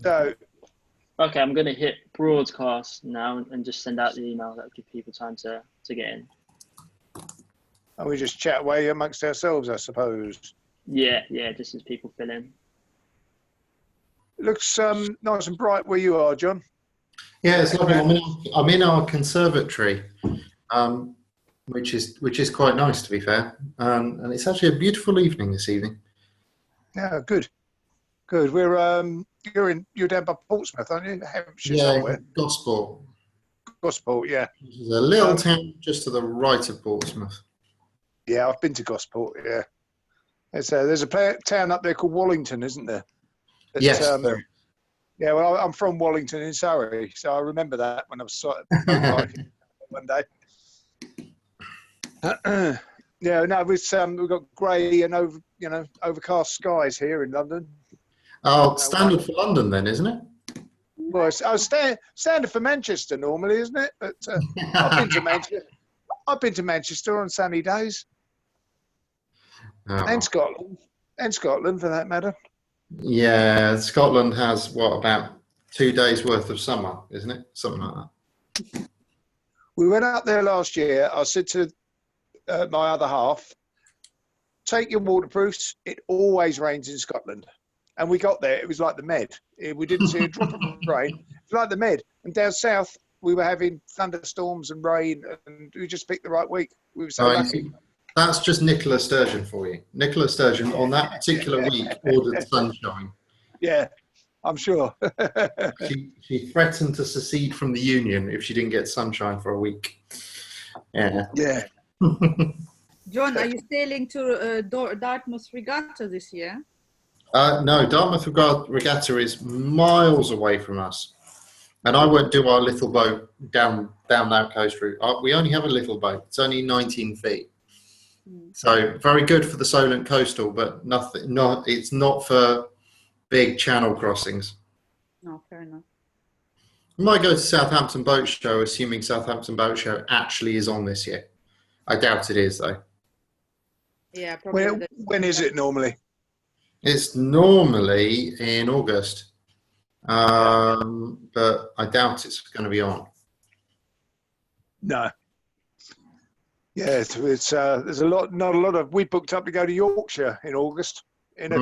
So, Okay, I'm gonna hit broadcast now and just send out the email. That'll give people time to get in. and we just chat away amongst ourselves, I suppose. Yeah, just as people fill in. Looks nice and bright where you are, John. Yeah, it's lovely. I'm in our conservatory, um, which is quite nice, to be fair. And it's actually a beautiful evening this evening. Yeah, good. We're you're down by Portsmouth, aren't you? Hampshire Yeah, somewhere. Gosport. Gosport, yeah. Which is a little town just to the right of Portsmouth. Yeah, I've been to Gosport. Yeah, there's a town up there called Wallington, isn't there? Yes. Yeah, well, I'm from Wallington in Surrey, so I remember that when I was sort of motorbike one day. Yeah, no, we've got grey and overcast skies here in London. Oh, standard for London then, isn't it? Well, standard for Manchester normally, isn't it? But I've been to Manchester. I've been to Manchester on sunny days, and Scotland for that matter. Yeah, Scotland has about 2 days worth of summer, isn't it? Something like that. We went up there last year. I said to my other half, take your waterproofs. It always rains in Scotland. And we got there. It was like the Med. We didn't see a drop of rain. It was like the Med. And down south, we were having thunderstorms and rain, and we just picked the right week. We were so lucky. That's just Nicola Sturgeon for you. Nicola Sturgeon on that particular week ordered sunshine. Yeah, I'm sure. She threatened to secede from the Union if she didn't get sunshine for a week. Yeah. Yeah. John, are you sailing to Dartmouth Regatta this year? No, Dartmouth Regatta is miles away from us. And I won't do our little boat down that coast route. We only have a little boat. It's only 19 feet. So very good for the Solent coastal, but it's not for big channel crossings. No, fair enough. I might go to Southampton Boat Show, assuming Southampton Boat Show actually is on this year. I doubt it is, though. Yeah, probably. When is it normally? It's normally in August, but I doubt it's going to be on. No. Yeah, it's there's not a lot of. We booked up to go to Yorkshire in August in a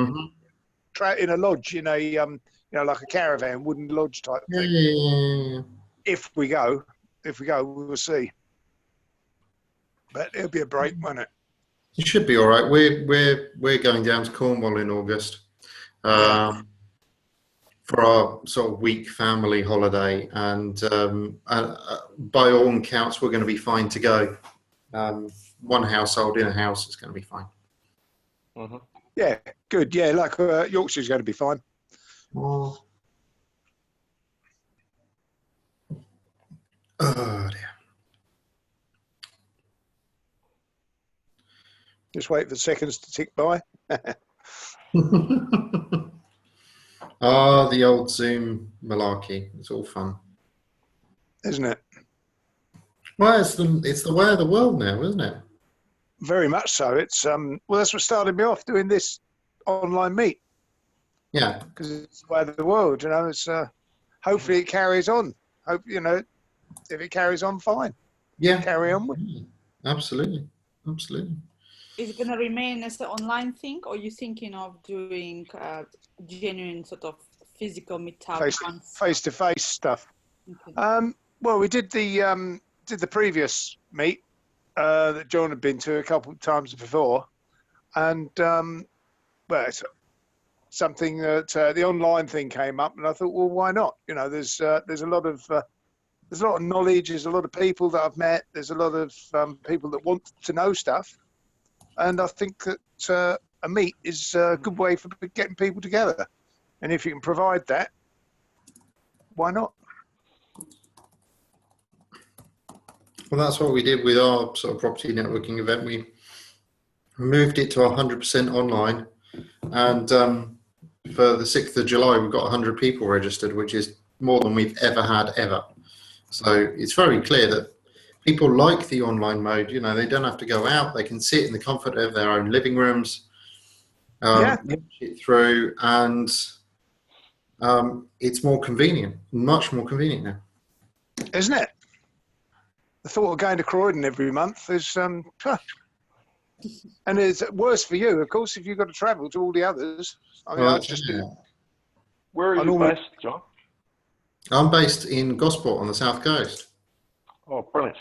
lodge in a like a caravan, wooden lodge type thing. Yeah. If we go, we will see. But it'll be a break, won't it? It should be all right. We're going down to Cornwall in August for our sort of week family holiday, and by all accounts, we're going to be fine to go. One household in a house is going to be fine. Yeah, good. Yeah, like Yorkshire's going to be fine. Oh dear. Just wait for the seconds to tick by. The old Zoom malarkey. It's all fun, Isn't it? Well, it's the way of the world now, isn't it? Very much so. It's that's what started me off doing this online meet. Yeah, because it's the way of the world. It's hopefully it carries on. Hope if it carries on, fine. Yeah, carry on with. Absolutely. Is it going to remain as an online thing, or are you thinking of doing genuine sort of physical meetup, face-to-face stuff? Okay. Well, we did the previous meet that John had been to a couple of times before, and it's something that the online thing came up, and I thought, well, why not? There's a lot of knowledge. There's a lot of people that I've met. There's a lot of people that want to know stuff. And I think that a meet is a good way for getting people together. And if you can provide that, why not? Well, that's what we did with our sort of property networking event. We moved it to 100% online. And for the 6th of July, we've got 100 people registered, which is more than we've ever had ever. So it's very clear that people like the online mode. They don't have to go out. They can sit in the comfort of their own living rooms, watch it through, and it's more convenient, much more convenient now. Isn't it? The thought of going to Croydon every month is, and it's worse for you, of course, if you've got to travel to all the others. I mean, Well, I just do. Where are I you normally- based, John? I'm based in Gosport on the south coast. Oh, brilliant.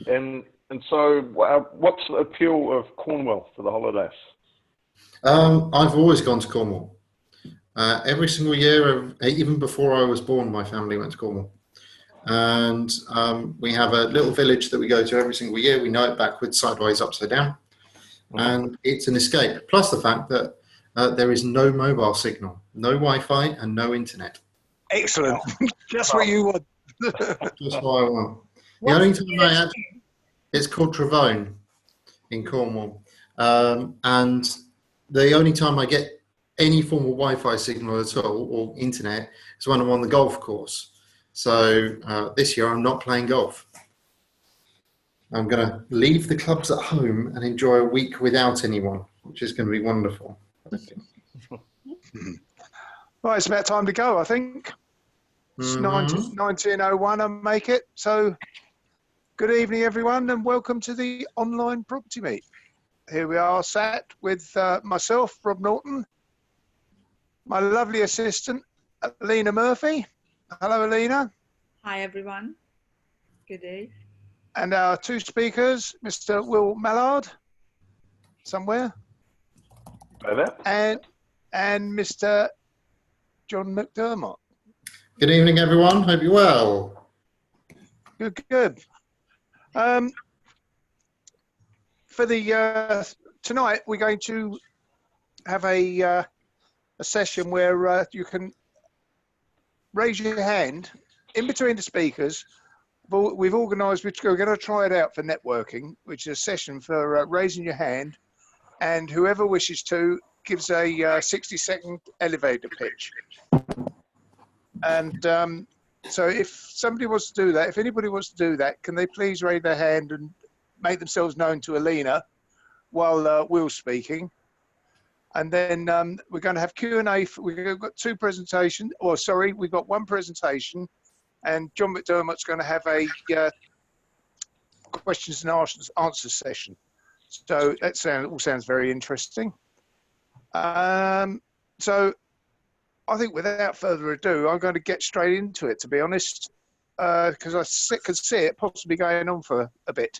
And so, what's the appeal of Cornwall for the holidays? I've always gone to Cornwall. Every single year, even before I was born, my family went to Cornwall. And we have a little village that we go to every single year. We know it backwards, sideways, upside down. And it's an escape. Plus the fact that there is no mobile signal, no Wi-Fi and no internet. Excellent. Just what you want. Just what I want. The only time it's called Travone in Cornwall. And the only time I get any form of Wi-Fi signal at all, or internet, is when I'm on the golf course. So this year I'm not playing golf. I'm going to leave the clubs at home and enjoy a week without anyone, which is going to be wonderful. Well, it's about time to go, I think. It's 1901 and make it. So good evening, everyone, and welcome to the online property meet. Here we are sat with myself, Rob Norton, my lovely assistant, Alina Murphy. Hello, Alina. Hi, everyone. Good day. And our two speakers, Mr. Will Mallard, somewhere, and Mr. John McDermott. Good evening, everyone. Hope you're well. Good, good. For the tonight, we're going to have a session where you can raise your hand in between the speakers. But we've organised, which we're going to try it out for networking, which is a session for raising your hand, and whoever wishes to gives a 60-second elevator pitch. And so if somebody wants to do that, if anybody wants to do that, can they please raise their hand and make themselves known to Alina while Will's speaking? And then we're going to have Q&A. We've got two presentations, or sorry, we've got one presentation, and John McDermott's going to have a questions and answers session. So that all sounds very interesting. So I think without further ado, I'm going to get straight into it, to be honest, because I could see it possibly going on for a bit.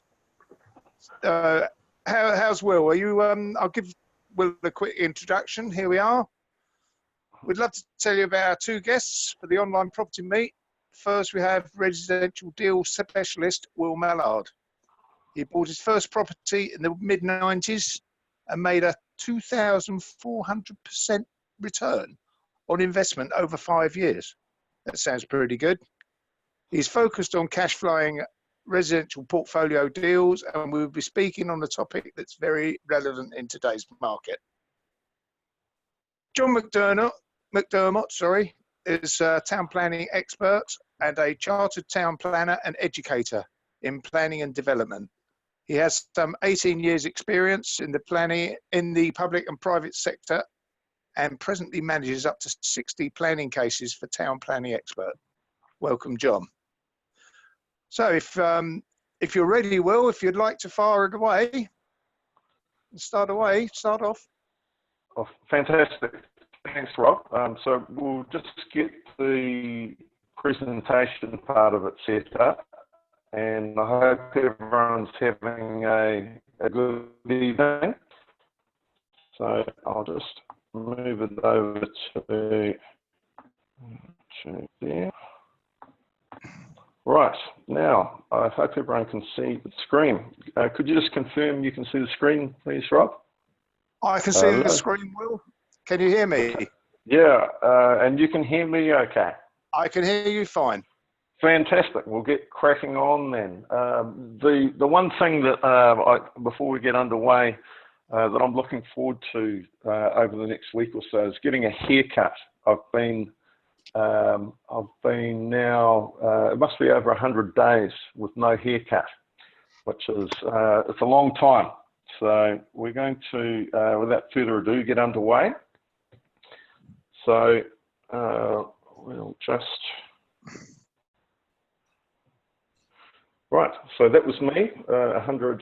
How's Will? Are you? I'll give Will a quick introduction. Here we are. We'd love to tell you about our two guests for the online property meet. First, we have residential deal specialist Will Mallard. He bought his first property in the mid-90s and made a 2,400% return on investment over 5 years. That sounds pretty good. He's focused on cash flowing residential portfolio deals, and we'll be speaking on a topic that's very relevant in today's market. John McDermott, is a town planning expert and a chartered town planner and educator in planning and development. He has some 18 years experience in the planning in the public and private sector, and presently manages up to 60 planning cases for Town Planning Expert. Welcome, John. So if you're ready, Will, if you'd like to fire it away, start off. Oh, fantastic. Thanks, Rob. So we'll just get the presentation part of it set up, and I hope everyone's having a good evening. So I'll just move it over to there. Right, now I hope everyone can see the screen. Could you just confirm you can see the screen, please, Rob? I can see the screen, Will. Can you hear me? Yeah, and you can hear me okay? I can hear you fine. Fantastic. We'll get cracking on then. The one thing that before we get underway that I'm looking forward to over the next week or so is getting a haircut. I've been now it must be over 100 days with no haircut, which is it's a long time. So we're going to, without further ado, get underway. So we'll just... Right, so that was me 100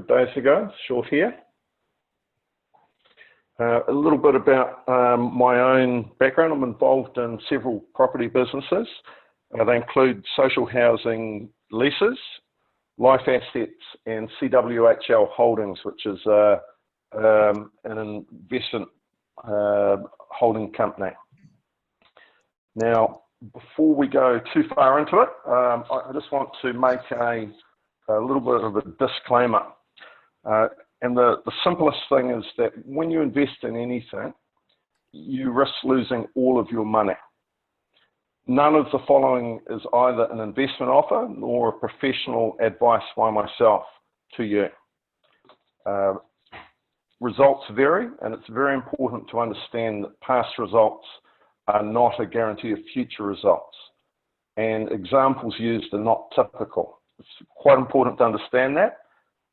days ago, short here. A little bit about my own background. I'm involved in several property businesses. They include social housing leases, life assets, and CWHL Holdings, which is an investment holding company. Now, before we go too far into it, I just want to make a little bit of a disclaimer. And the simplest thing is that when you invest in anything, you risk losing all of your money. None of the following is either an investment offer nor a professional advice by myself to you. Results vary, and it's very important to understand that past results are not a guarantee of future results. And examples used are not typical. It's quite important to understand that.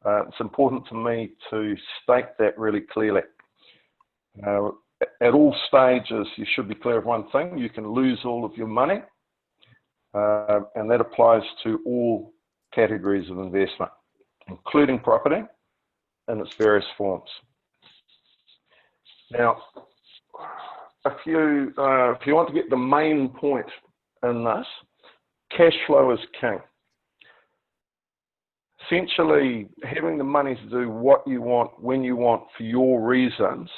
It's important to me to state that really clearly. At all stages, you should be clear of one thing: you can lose all of your money, and that applies to all categories of investment, including property in its various forms. Now, if you want to get the main point in this, cash flow is king. Essentially, having the money to do what you want, when you want, for your reasons,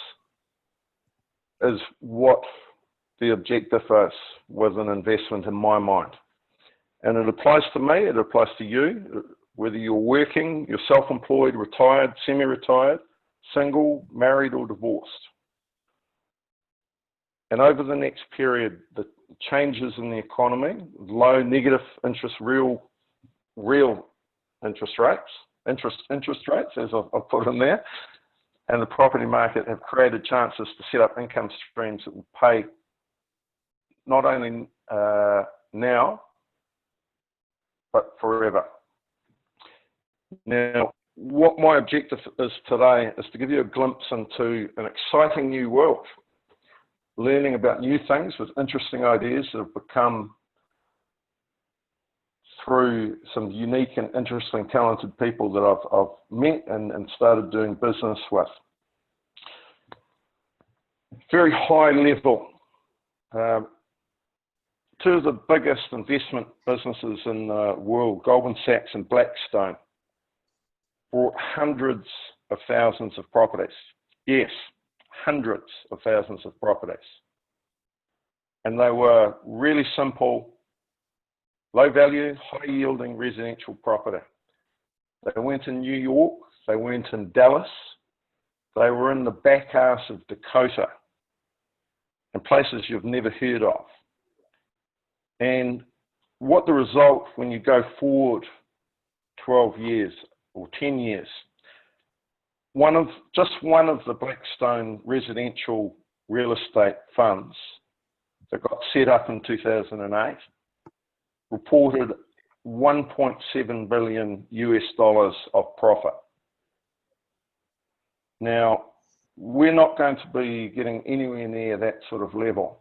is what the objective is with an investment in my mind. And it applies to me, it applies to you, whether you're working, you're self-employed, retired, semi-retired, single, married, or divorced. And over the next period, the changes in the economy, low negative interest, real interest rates, as I've put in there, and the property market have created chances to set up income streams that will pay not only now, but forever. Now, what my objective is today is to give you a glimpse into an exciting new world, learning about new things with interesting ideas that have become through some unique and interesting, talented people that I've met and started doing business with. Very high level. Two of the biggest investment businesses in the world, Goldman Sachs and Blackstone, bought hundreds of thousands of properties. Yes, hundreds of thousands of properties. And they were really simple, low value, high yielding residential property. They went in New York, they went in Dallas, they were in the back arse of Dakota, and places you've never heard of. And what the result when you go forward 12 years or 10 years, just one of the Blackstone residential real estate funds that got set up in 2008 reported $1.7 billion US of profit. Now, we're not going to be getting anywhere near that sort of level.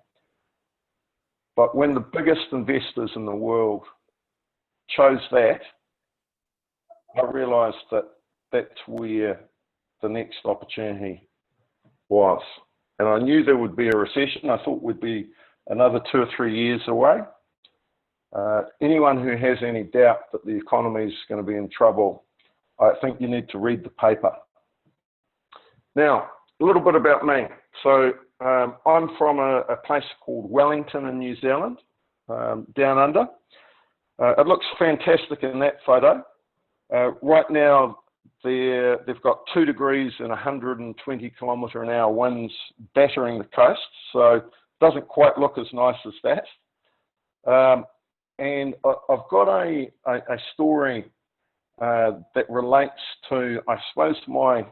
But when the biggest investors in the world chose that, I realized that that's where the next opportunity was. And I knew there would be a recession. I thought we'd be another 2 or 3 years away. Anyone who has any doubt that the economy is going to be in trouble, I think you need to read the paper. Now, a little bit about me. So I'm from a place called Wellington in New Zealand, down under. It looks fantastic in that photo. Right now, they've got 2 degrees and 120 km/h winds battering the coast, so it doesn't quite look as nice as that. And I've got a story that relates to, I suppose, my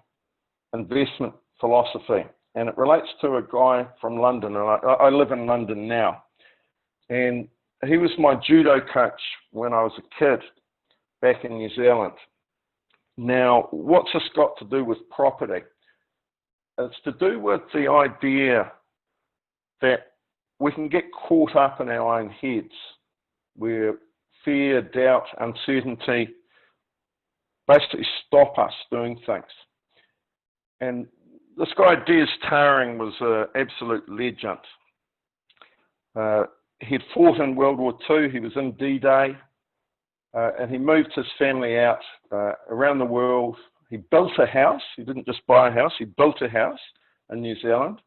investment philosophy. And it relates to a guy from London, and I live in London now. And he was my judo coach when I was a kid back in New Zealand. Now, what's this got to do with property? It's to do with the idea that we can get caught up in our own heads where fear, doubt, uncertainty basically stop us doing things. And this guy, Des Taring, was an absolute legend. He'd fought in World War II, he was in D-Day, and he moved his family out around the world. He built a house. He didn't just buy a house, he built a house in New Zealand.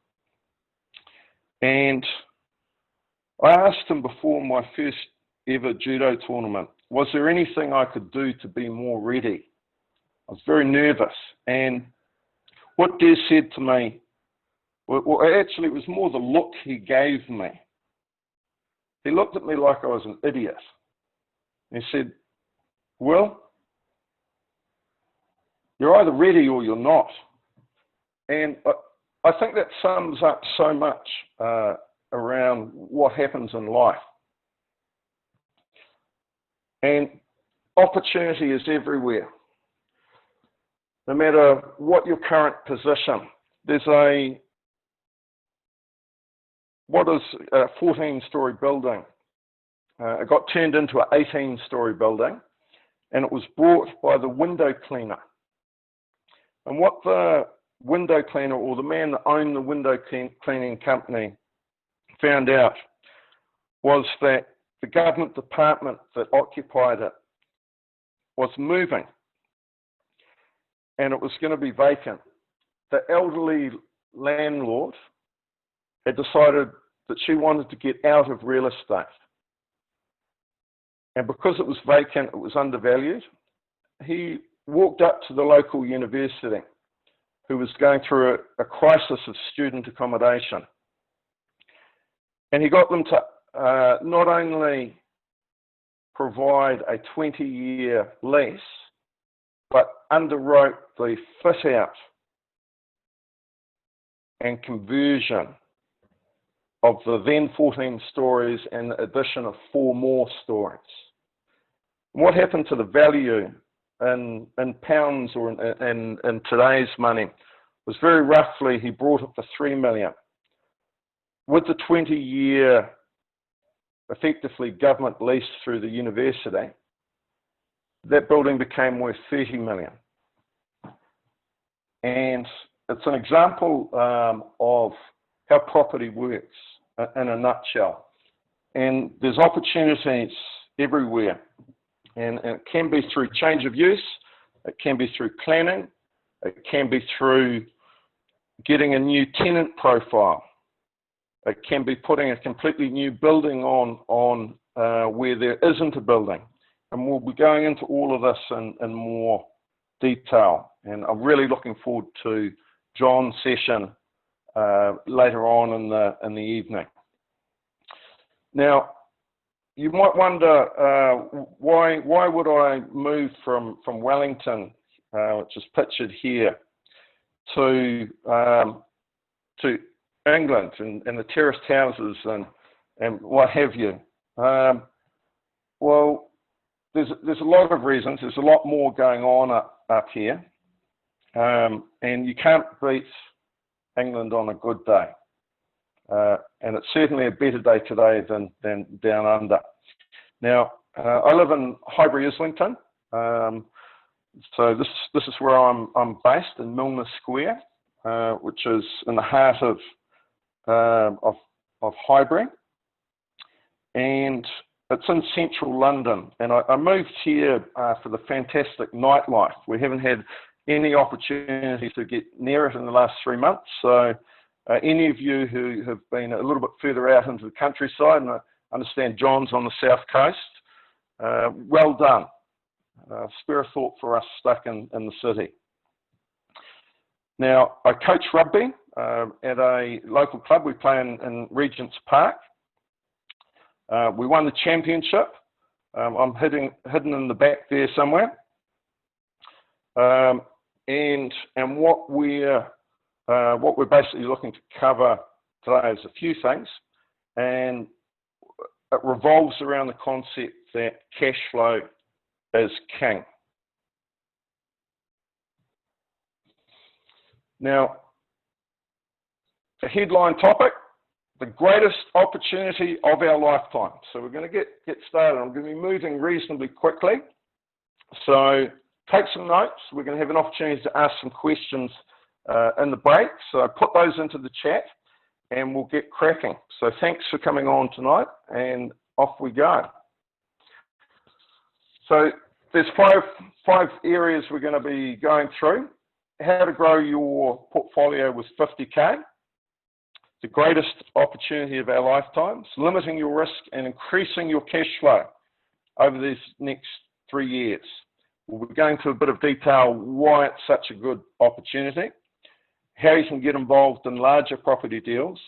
And I asked him before my first ever judo tournament, was there anything I could do to be more ready? I was very nervous. And what Des said to me, well, actually it was more the look he gave me. He looked at me like I was an idiot. He said, well, you're either ready or you're not. And I think that sums up so much around what happens in life. And opportunity is everywhere. No matter what your current position, there's what is a 14-story building. It got turned into an 18-story building, and it was bought by the window cleaner. And what the window cleaner, or the man that owned the window cleaning company, found out was that the government department that occupied it was moving, and it was going to be vacant. The elderly landlord had decided that she wanted to get out of real estate. And because it was vacant, it was undervalued, he walked up to the local university, who was going through a crisis of student accommodation. And he got them to not only provide a 20-year lease, but underwrote the fit out and conversion of the then 14 stories and the addition of 4 more stories. What happened to the value in pounds or in today's money was very roughly, he brought it to 3 million. With the 20-year effectively government lease through the university, that building became worth 30 million. And it's an example of how property works in a nutshell. And there's opportunities everywhere. And it can be through change of use, it can be through planning, it can be through getting a new tenant profile. It can be putting a completely new building on where there isn't a building. And we'll be going into all of this in more detail. And I'm really looking forward to John's session later on in the evening. Now, you might wonder why would I move from Wellington, which is pictured here, to England and the terraced houses and what have you? Well, there's a lot of reasons. There's a lot more going on up here, and you can't beat England on a good day. And it's certainly a better day today than down under. Now, I live in Highbury, Islington. So this is where I'm based, in Milner Square, which is in the heart of Highbury. And it's in central London. And I moved here for the fantastic nightlife. We haven't had any opportunity to get near it in the last 3 months. So any of you who have been a little bit further out into the countryside, and I understand John's on the south coast, well done. Spare a thought for us stuck in the city. Now, I coach rugby at a local club. We play in Regent's Park. We won the championship. I'm hidden in the back there somewhere. And what we're basically looking to cover today is a few things, and it revolves around the concept that cash flow is king. Now, the headline topic, the greatest opportunity of our lifetime. So we're going to get started. I'm going to be moving reasonably quickly. So take some notes. We're going to have an opportunity to ask some questions in the break. So put those into the chat and we'll get cracking. So thanks for coming on tonight, and off we go. So there's five areas we're going to be going through. How to grow your portfolio with 50K. The greatest opportunity of our lifetimes, limiting your risk and increasing your cash flow over these next 3 years. We'll be going into a bit of detail why it's such a good opportunity, how you can get involved in larger property deals,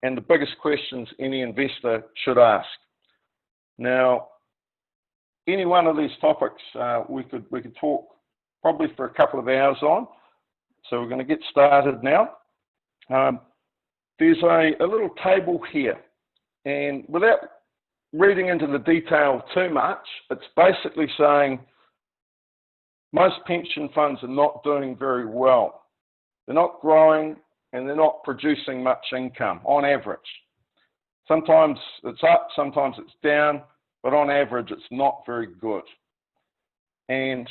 and the biggest questions any investor should ask. Now, any one of these topics we could talk probably for a couple of hours on, so we're going to get started now. There's a little table here, and without reading into the detail too much, it's basically saying most pension funds are not doing very well. They're not growing and they're not producing much income on average. Sometimes it's up, sometimes it's down, but on average it's not very good. And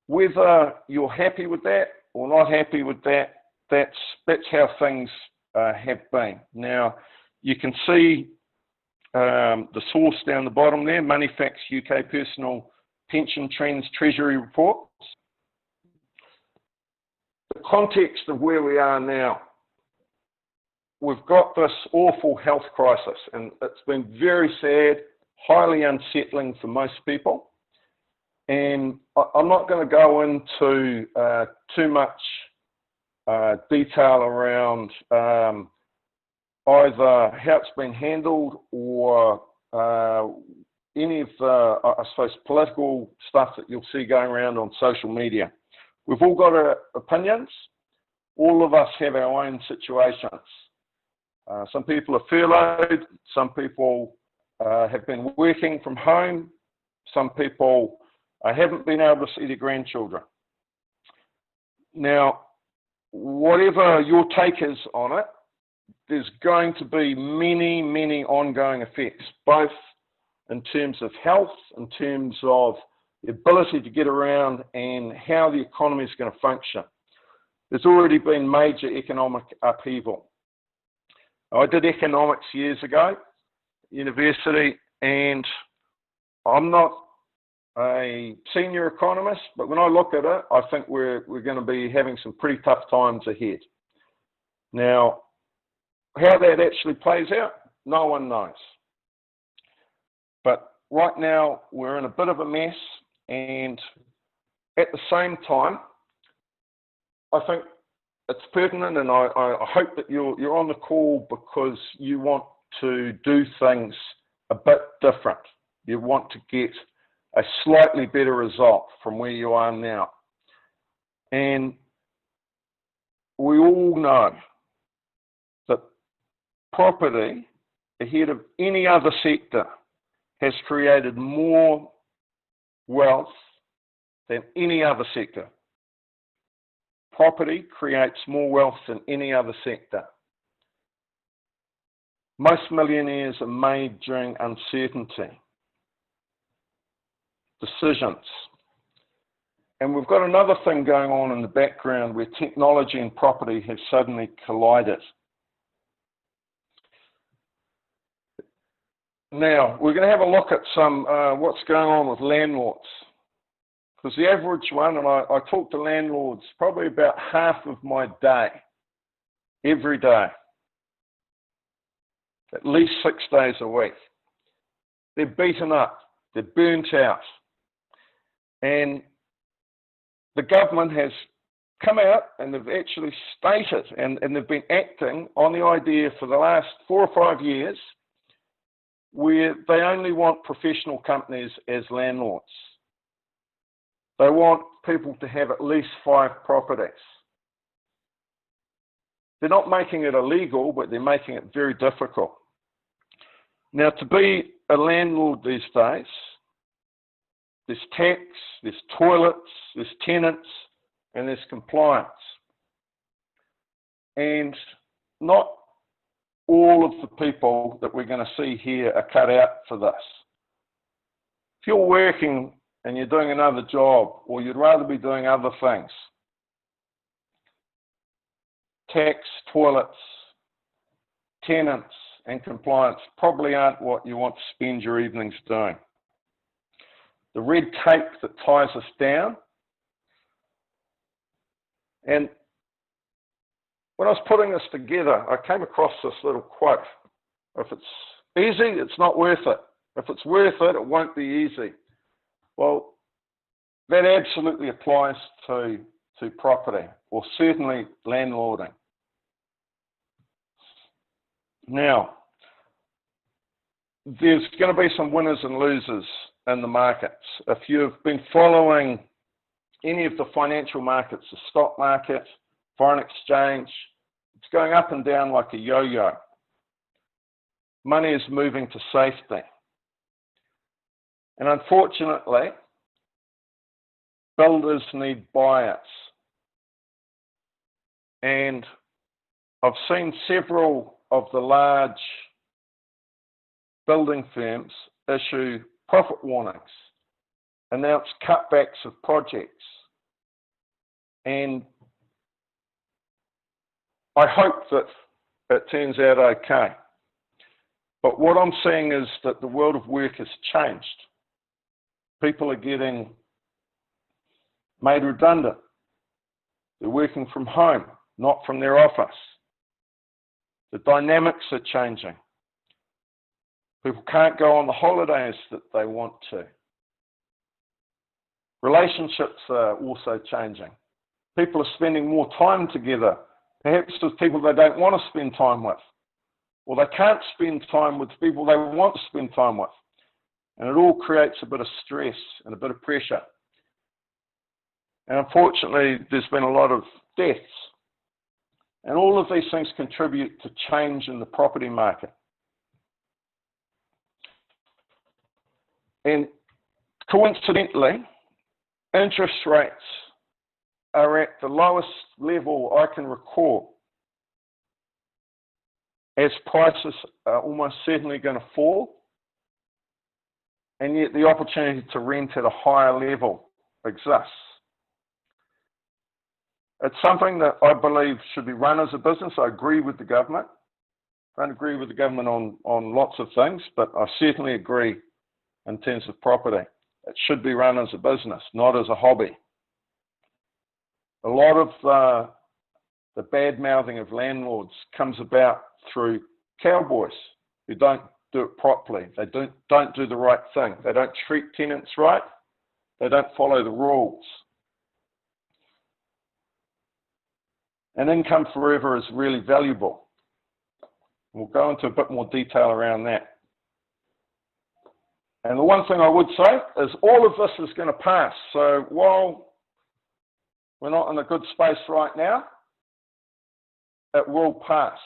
whether you're happy with that or not happy with that, that's how things have been. Now, you can see the source down the bottom there, Moneyfacts UK Personal Pension Trends Treasury Reports. The context of where we are now, we've got this awful health crisis, and it's been very sad, highly unsettling for most people. And I'm not going to go into too much detail around either how it's been handled or any of the, I suppose, political stuff that you'll see going around on social media. We've all got our opinions. All of us have our own situations. Some people are furloughed. Some people have been working from home. Some people haven't been able to see their grandchildren. Now, whatever your take is on it, there's going to be many, many ongoing effects, both in terms of health, in terms of the ability to get around, and how the economy is going to function. There's already been major economic upheaval. I did economics years ago at university, and I'm not a senior economist, but when I look at it, I think we're going to be having some pretty tough times ahead. Now, how that actually plays out, no one knows. But right now, we're in a bit of a mess, and at the same time, I think it's pertinent, and I hope that you're on the call because you want to do things a bit different. You want to get a slightly better result from where you are now. And we all know that property, ahead of any other sector, has created more wealth than any other sector. Property creates more wealth than any other sector. Most millionaires are made during uncertainty. Decisions. And we've got another thing going on in the background where technology and property have suddenly collided. Now, we're going to have a look at some what's going on with landlords. Because the average one, and I talk to landlords probably about half of my day, every day, at least 6 days a week. They're beaten up, they're burnt out. And the government has come out and they've actually stated, and they've been acting on the idea for the last 4 or 5 years, where they only want professional companies as landlords. They want people to have at least 5 properties. They're not making it illegal, but they're making it very difficult. Now, to be a landlord these days, there's tax, there's toilets, there's tenants, and there's compliance. And not all of the people that we're going to see here are cut out for this. If you're working and you're doing another job, or you'd rather be doing other things, tax, toilets, tenants, and compliance probably aren't what you want to spend your evenings doing. The red tape that ties us down. And when I was putting this together, I came across this little quote. If it's easy, it's not worth it. If it's worth it, it won't be easy. Well, that absolutely applies to property, or certainly landlording. Now, there's going to be some winners and losers in the markets. If you've been following any of the financial markets, the stock market, foreign exchange, it's going up and down like a yo-yo. Money is moving to safety. And unfortunately, builders need buyers. And I've seen several of the large building firms issue profit warnings, announce cutbacks of projects. And I hope that it turns out okay. But what I'm seeing is that the world of work has changed. People are getting made redundant. They're working from home, not from their office. The dynamics are changing. People can't go on the holidays that they want to. Relationships are also changing. People are spending more time together, perhaps with people they don't want to spend time with, or they can't spend time with people they want to spend time with. And it all creates a bit of stress and a bit of pressure. And unfortunately, there's been a lot of deaths. And all of these things contribute to change in the property market. And coincidentally, interest rates are at the lowest level I can recall, as prices are almost certainly going to fall, and yet the opportunity to rent at a higher level exists. It's something that I believe should be run as a business. I agree with the government. I don't agree with the government on lots of things, but I certainly agree in terms of property. It should be run as a business, not as a hobby. A lot of the bad-mouthing of landlords comes about through cowboys who don't do it properly. They don't do the right thing. They don't treat tenants right. They don't follow the rules. And income forever is really valuable. We'll go into a bit more detail around that. And the one thing I would say is all of this is going to pass. So while we're not in a good space right now, it will pass.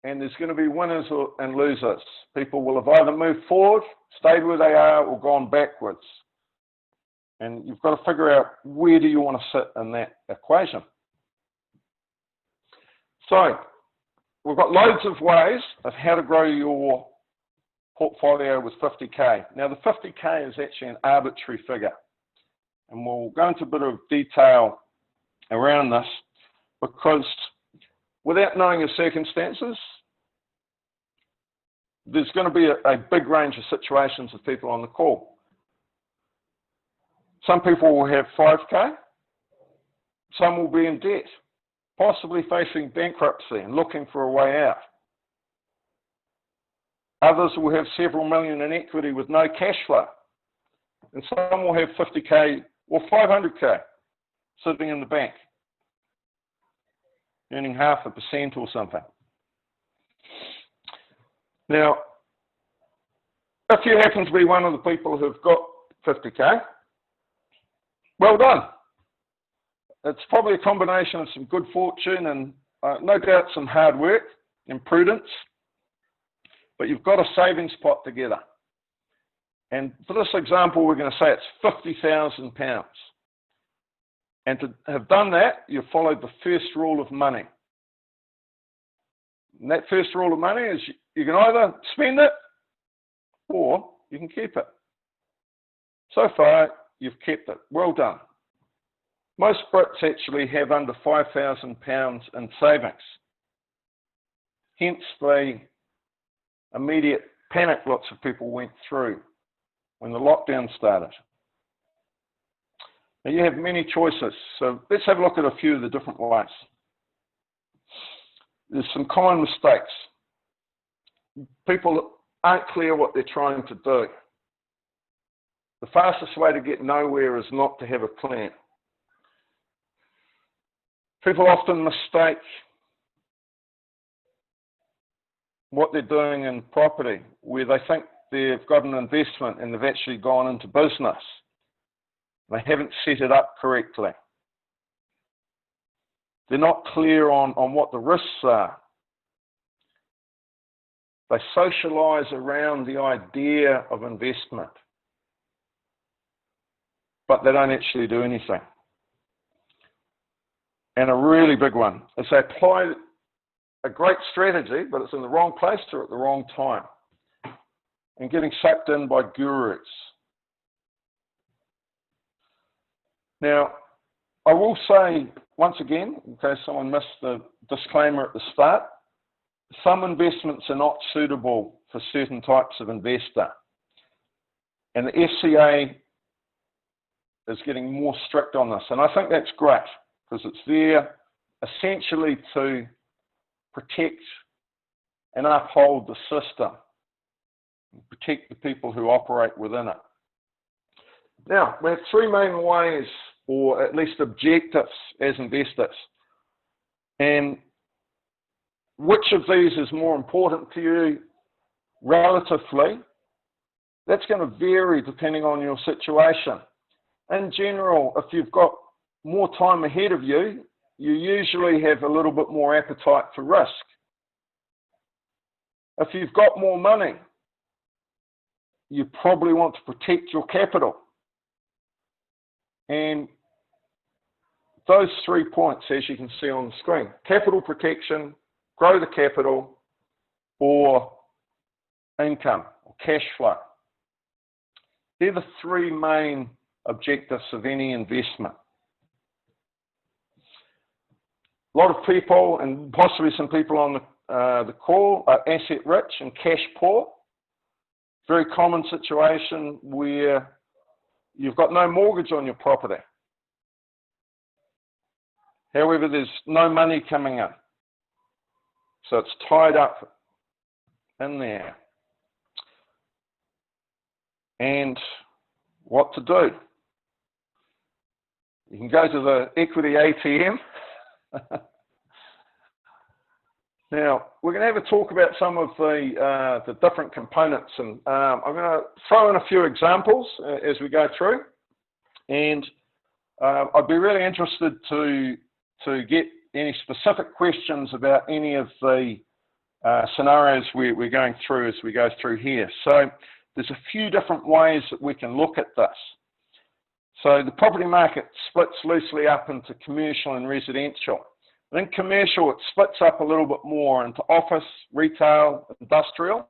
And there's going to be winners and losers. People will have either moved forward, stayed where they are, or gone backwards. And you've got to figure out where do you want to sit in that equation. So we've got loads of ways of how to grow your portfolio with 50K. Now the 50K is actually an arbitrary figure. And we'll go into a bit of detail around this, because without knowing your circumstances, there's going to be a big range of situations of people on the call. Some people will have 5K, some will be in debt, possibly facing bankruptcy and looking for a way out. Others will have several million in equity with no cash flow. And some will have 50K or 500K sitting in the bank, earning 0.5% or something. Now, if you happen to be one of the people who've got 50K, well done. It's probably a combination of some good fortune and no doubt some hard work and prudence, but you've got a savings pot together. And for this example, we're going to say it's £50,000. And to have done that, you've followed the first rule of money. And that first rule of money is you can either spend it or you can keep it. So far, you've kept it. Well done. Most Brits actually have under £5,000 in savings. Hence the immediate panic lots of people went through when the lockdown started. Now you have many choices. So let's have a look at a few of the different ways. There's some common mistakes. People aren't clear what they're trying to do. The fastest way to get nowhere is not to have a plan. People often mistake what they're doing in property, where they think they've got an investment and they've actually gone into business. They haven't set it up correctly. They're not clear on what the risks are. They socialise around the idea of investment, but they don't actually do anything. And a really big one is they apply a great strategy, but it's in the wrong place or at the wrong time, and getting sucked in by gurus. Now, I will say once again, in case someone missed the disclaimer at the start, some investments are not suitable for certain types of investor. And the FCA is getting more strict on this. And I think that's great, because it's there essentially to protect and uphold the system, protect the people who operate within it. Now, we have three main ways, or at least objectives, as investors. And which of these is more important to you relatively? That's going to vary depending on your situation. In general, if you've got more time ahead of you, you usually have a little bit more appetite for risk. If you've got more money, you probably want to protect your capital. And those 3 points, as you can see on the screen, capital protection, grow the capital, or income, or cash flow. They're the three main objectives of any investment. A lot of people, and possibly some people on the call, are asset rich and cash poor. Very common situation where you've got no mortgage on your property. However, there's no money coming in. So it's tied up in there. And what to do? You can go to the equity ATM. Now, we're going to have a talk about some of the different components, and I'm going to throw in a few examples as we go through. And I'd be really interested to get any specific questions about any of the scenarios we're going through as we go through here. So there's a few different ways that we can look at this. So the property market splits loosely up into commercial and residential. In commercial, it splits up a little bit more into office, retail, industrial.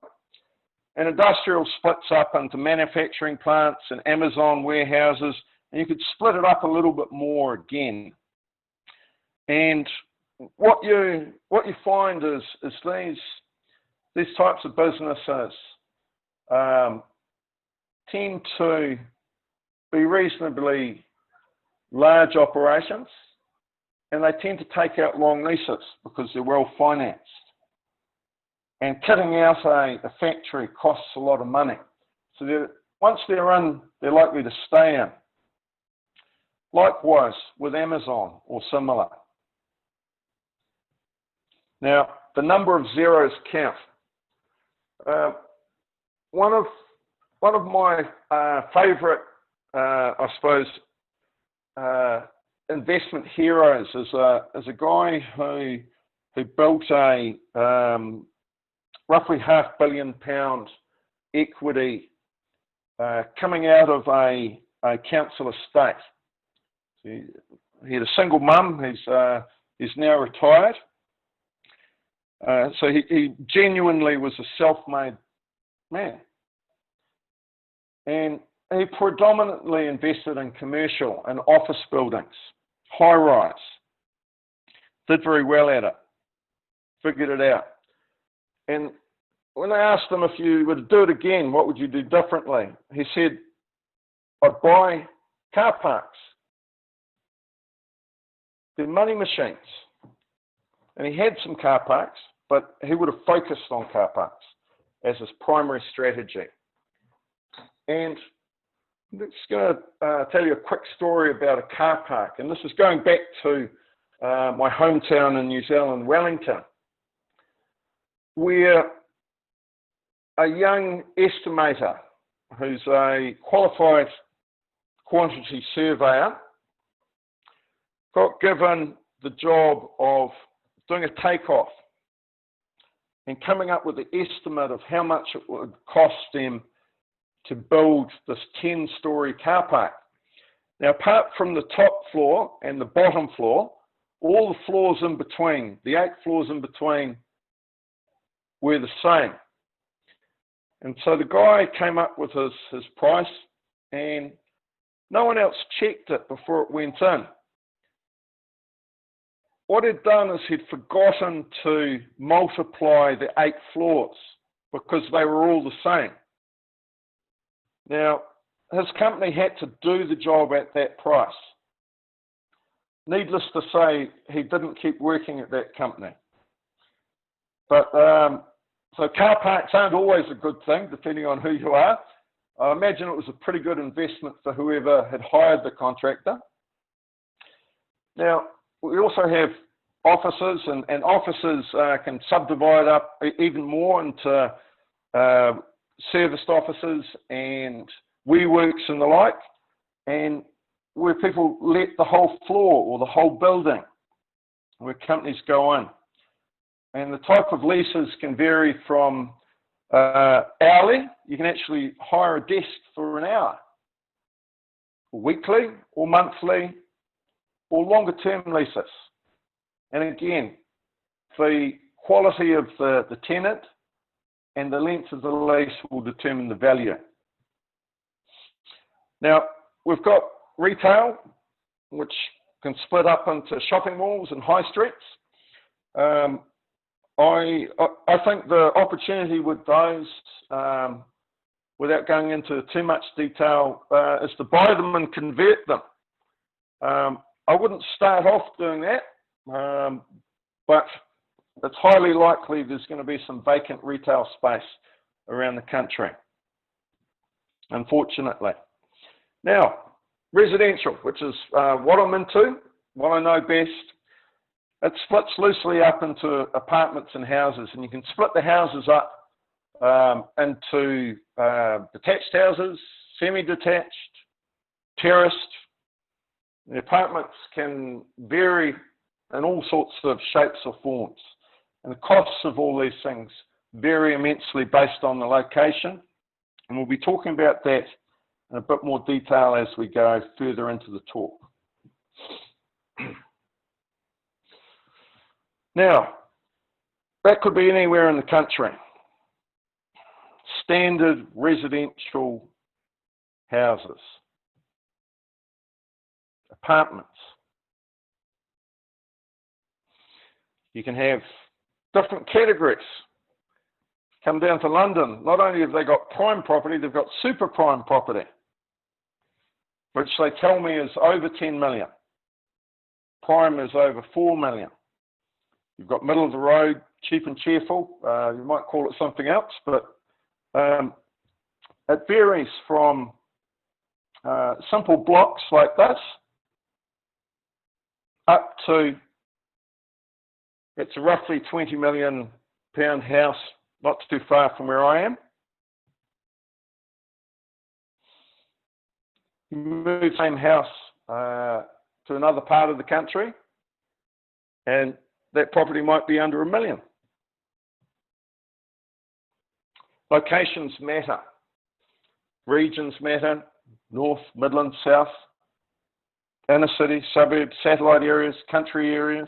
And industrial splits up into manufacturing plants and Amazon warehouses, and you could split it up a little bit more again. And what you find is these types of businesses tend to be reasonably large operations, and they tend to take out long leases because they're well financed. And kitting out a factory costs a lot of money. So once they're in, they're likely to stay in. Likewise with Amazon or similar. Now, the number of zeros count. One of my favourite, I suppose, investment heroes is a guy who built a roughly £500 million equity coming out of a council estate. So he had a single mum. He's now retired. So he genuinely was a self-made man. And he predominantly invested in commercial and office buildings, high-rise. Did very well at it. Figured it out. And when I asked him, if you were to do it again, what would you do differently? He said, I'd buy car parks. They're money machines. And he had some car parks, but he would have focused on car parks as his primary strategy. And I'm just going to tell you a quick story about a car park. And this is going back to my hometown in New Zealand, Wellington, where a young estimator who's a qualified quantity surveyor got given the job of doing a takeoff and coming up with the estimate of how much it would cost them to build this 10-story car park. Now, apart from the top floor and the bottom floor, all the floors in between, the 8 floors in between, were the same. And so the guy came up with his price, and no one else checked it before it went in. What he'd done is he'd forgotten to multiply the 8 floors because they were all the same. Now, his company had to do the job at that price. Needless to say, he didn't keep working at that company. But so car parks aren't always a good thing, depending on who you are. I imagine it was a pretty good investment for whoever had hired the contractor. Now, we also have offices, and offices can subdivide up even more into serviced offices and WeWorks and the like, and where people let the whole floor or the whole building, where companies go in. And the type of leases can vary from hourly. You can actually hire a desk for an hour, or weekly, or monthly, or longer term leases. And again, the quality of the tenant and the length of the lease will determine the value. Now, we've got retail, which can split up into shopping malls and high streets. I think the opportunity with those, without going into too much detail, is to buy them and convert them. I wouldn't start off doing that, but it's highly likely there's going to be some vacant retail space around the country, unfortunately. Now, residential, which is what I'm into, what I know best. It splits loosely up into apartments and houses, and you can split the houses up into detached houses, semi-detached, terraced. The apartments can vary in all sorts of shapes or forms, and the costs of all these things vary immensely based on the location, and we'll be talking about that in a bit more detail as we go further into the talk. Now, that could be anywhere in the country. Standard residential houses, apartments. You can have different categories. Come down to London, not only have they got prime property, they've got super prime property, which they tell me is over 10 million. Prime is over 4 million. You've got middle of the road, cheap and cheerful. You might call it something else, but it varies from simple blocks like this up to, it's a roughly £20 million house, not too far from where I am. You move the same house to another part of the country, and that property might be under $1 million. Locations matter. Regions matter. North, Midlands, South, inner city, suburbs, satellite areas, country areas.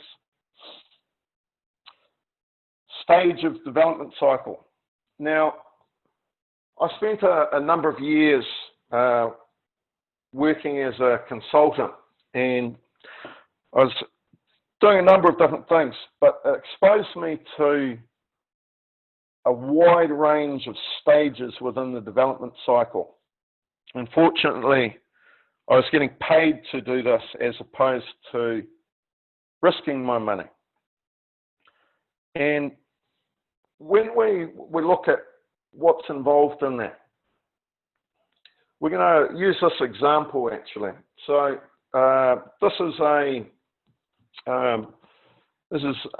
stage of development cycle. Now, I spent a number of years working as a consultant, and I was doing a number of different things, but it exposed me to a wide range of stages within the development cycle. Unfortunately, I was getting paid to do this as opposed to risking my money. And when we look at what's involved in that, we're going to use this example actually. So this is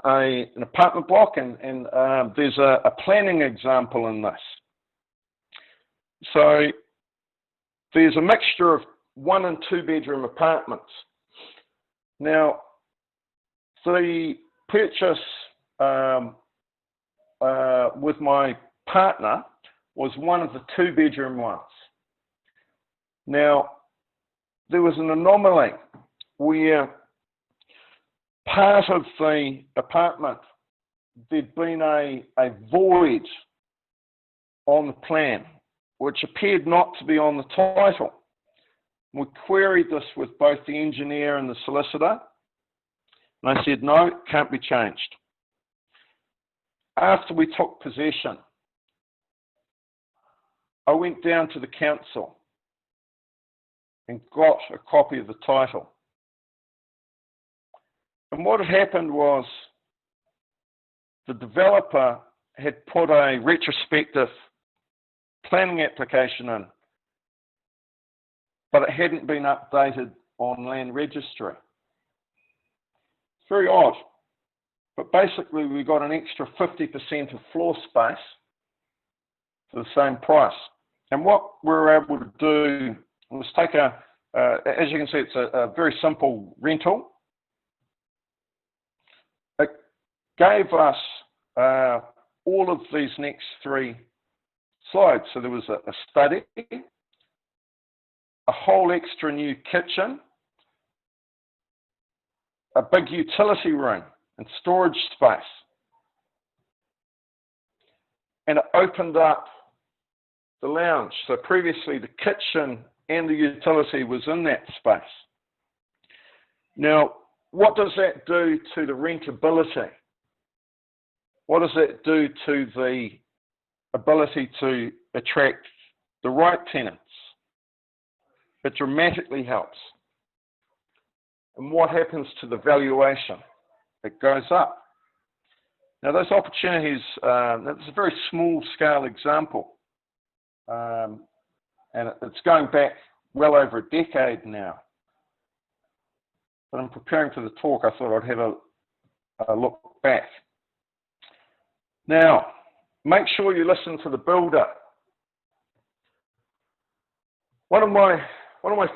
an apartment block, and there's a planning example in this. So there's a mixture of 1 and 2 bedroom apartments. Now, the purchase with my partner was one of the 2 bedroom ones. Now, there was an anomaly where part of the apartment, there'd been a void on the plan, which appeared not to be on the title. We queried this with both the engineer and the solicitor, and they said, no, it can't be changed. After we took possession, I went down to the council and got a copy of the title. And what had happened was the developer had put a retrospective planning application in, but it hadn't been updated on Land Registry. It's very odd, but basically we got an extra 50% of floor space for the same price. And what we were able to do was take as you can see, it's a very simple rental. It gave us all of these next 3 slides. So there was a study, a whole extra new kitchen, a big utility room and storage space. And it opened up the lounge. So previously the kitchen and the utility was in that space. Now, what does that do to the rentability? What does that do to the ability to attract the right tenants? It dramatically helps. And what happens to the valuation? It goes up. Now, those opportunities, that's a very small scale example. And it's going back well over a decade now. But I'm preparing for the talk, I thought I'd have a look back. Now, make sure you listen to the builder. One of my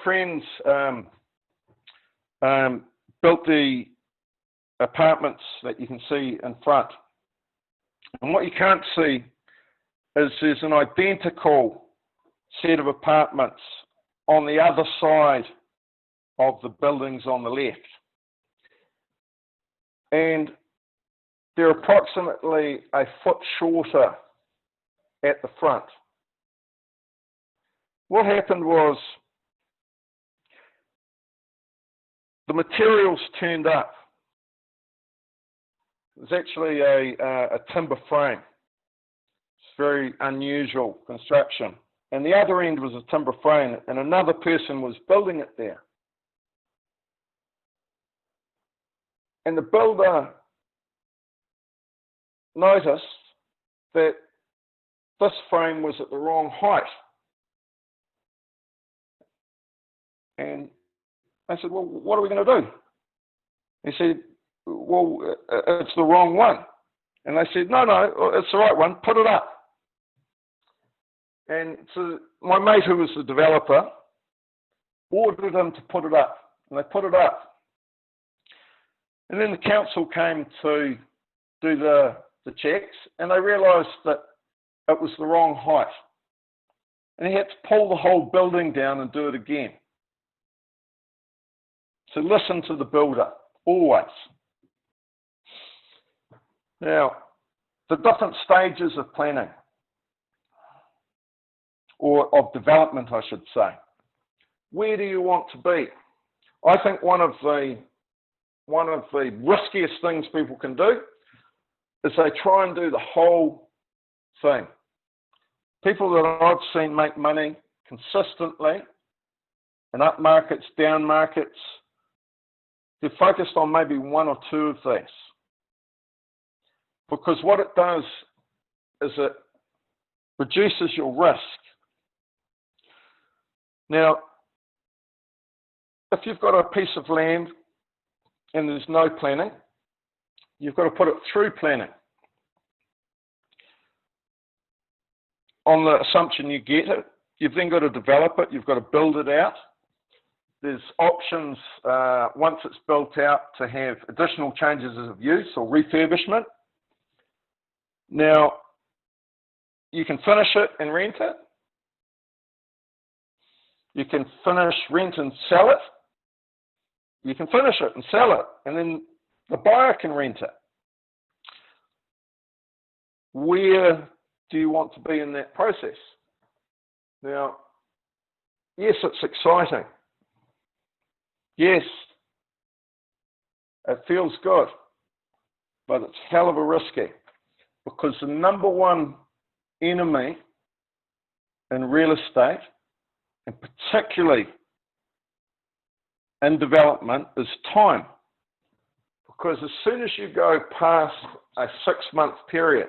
friends built the apartments that you can see in front. And what you can't see is there's an identical set of apartments on the other side of the buildings on the left. And they're approximately a foot shorter at the front. What happened was the materials turned up. It was actually a timber frame. It's very unusual construction. And the other end was a timber frame, and another person was building it there. And the builder noticed that this frame was at the wrong height. And I said, well, what are we going to do? He said, well, it's the wrong one. And they said, no, it's the right one, put it up. And so my mate, who was the developer, ordered them to put it up, and they put it up. And then the council came to do the checks, and they realised that it was the wrong height. And he had to pull the whole building down and do it again. So listen to the builder, always. Now, the different stages of planning, or of development, I should say. Where do you want to be? I think one of the riskiest things people can do is they try and do the whole thing. People that I've seen make money consistently in up markets, down markets, they're focused on maybe one or two of these. Because what it does is it reduces your risk. Now, if you've got a piece of land and there's no planning, you've got to put it through planning. On the assumption you get it, you've then got to develop it, you've got to build it out. There's options, once it's built out, to have additional changes of use or refurbishment. Now, you can finish it and rent it. You can finish, rent and sell it. You can finish it and sell it, and then the buyer can rent it. Where do you want to be in that process? Now, yes, it's exciting. Yes, it feels good, but it's hell of a risky, because the number one enemy in real estate, and particularly in development, is time. Because as soon as you go past a 6-month period,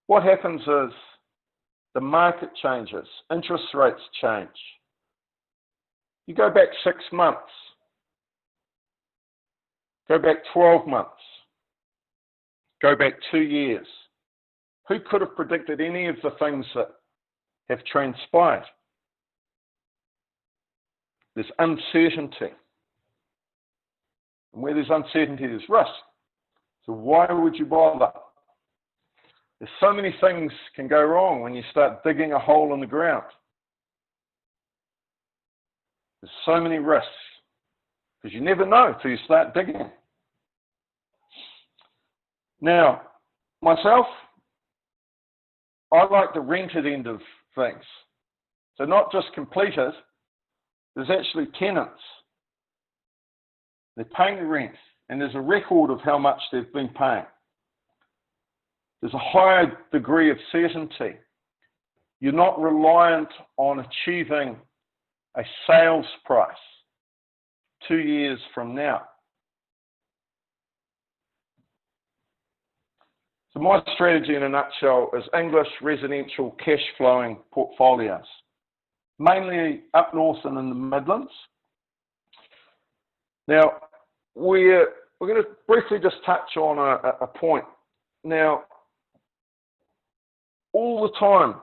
what happens is the market changes, interest rates change. You go back 6 months, go back 12 months, go back 2 years. Who could have predicted any of the things that have transpired? There's uncertainty. And where there's uncertainty, there's risk. So why would you bother? There's so many things can go wrong when you start digging a hole in the ground. There's so many risks, because you never know until you start digging. Now, myself, I like the rented end of things. So not just completed, there's actually tenants. They're paying the rent, and there's a record of how much they've been paying. There's a higher degree of certainty. You're not reliant on achieving a sales price 2 years from now. So my strategy in a nutshell is English residential cash flowing portfolios, mainly up north and in the Midlands. Now, we're going to briefly just touch on a point. Now, all the time,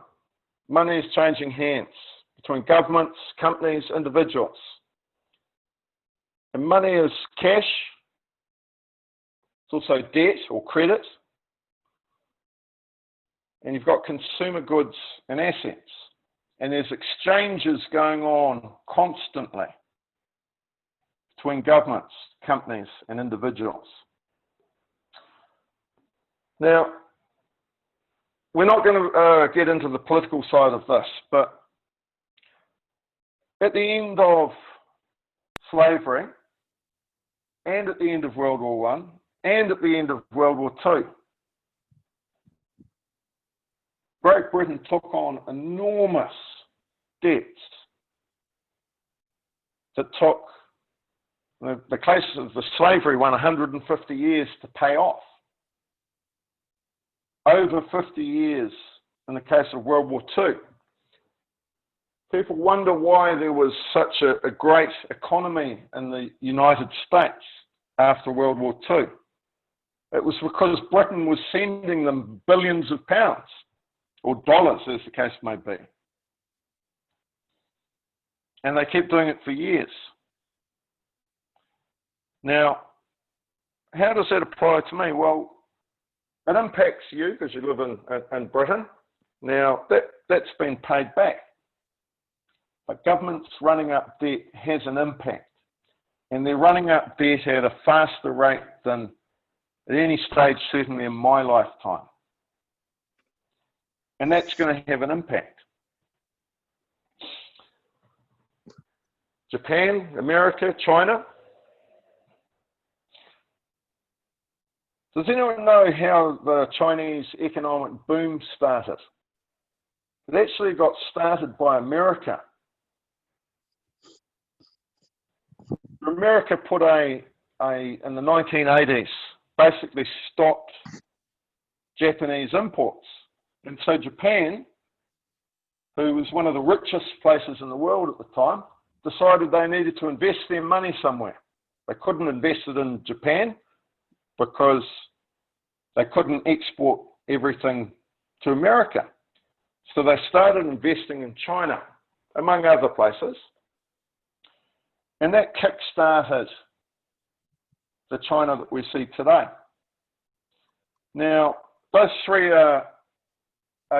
money is changing hands between governments, companies, individuals. And money is cash. It's also debt or credit. And you've got consumer goods and assets. And there's exchanges going on constantly between governments, companies, and individuals. Now, we're not going to get into the political side of this, but at the end of slavery, and at the end of World War I, and at the end of World War II, Great Britain took on enormous debts that took the case of the slavery one 150 years to pay off. Over 50 years in the case of World War II. People wonder why there was such a great economy in the United States after World War II. It was because Britain was sending them billions of pounds, or dollars as the case may be. And they kept doing it for years. Now, how does that apply to me? Well, it impacts you because you live in Britain. Now, that's been paid back. But governments running up debt has an impact. And they're running up debt at a faster rate than at any stage, certainly in my lifetime. And that's going to have an impact. Japan, America, China. Does anyone know how the Chinese economic boom started? It actually got started by America. America put in the 1980s, basically stopped Japanese imports. And so Japan, who was one of the richest places in the world at the time, decided they needed to invest their money somewhere. They couldn't invest it in Japan because they couldn't export everything to America. So they started investing in China, among other places. And that kick-started the China that we see today. Now, those three are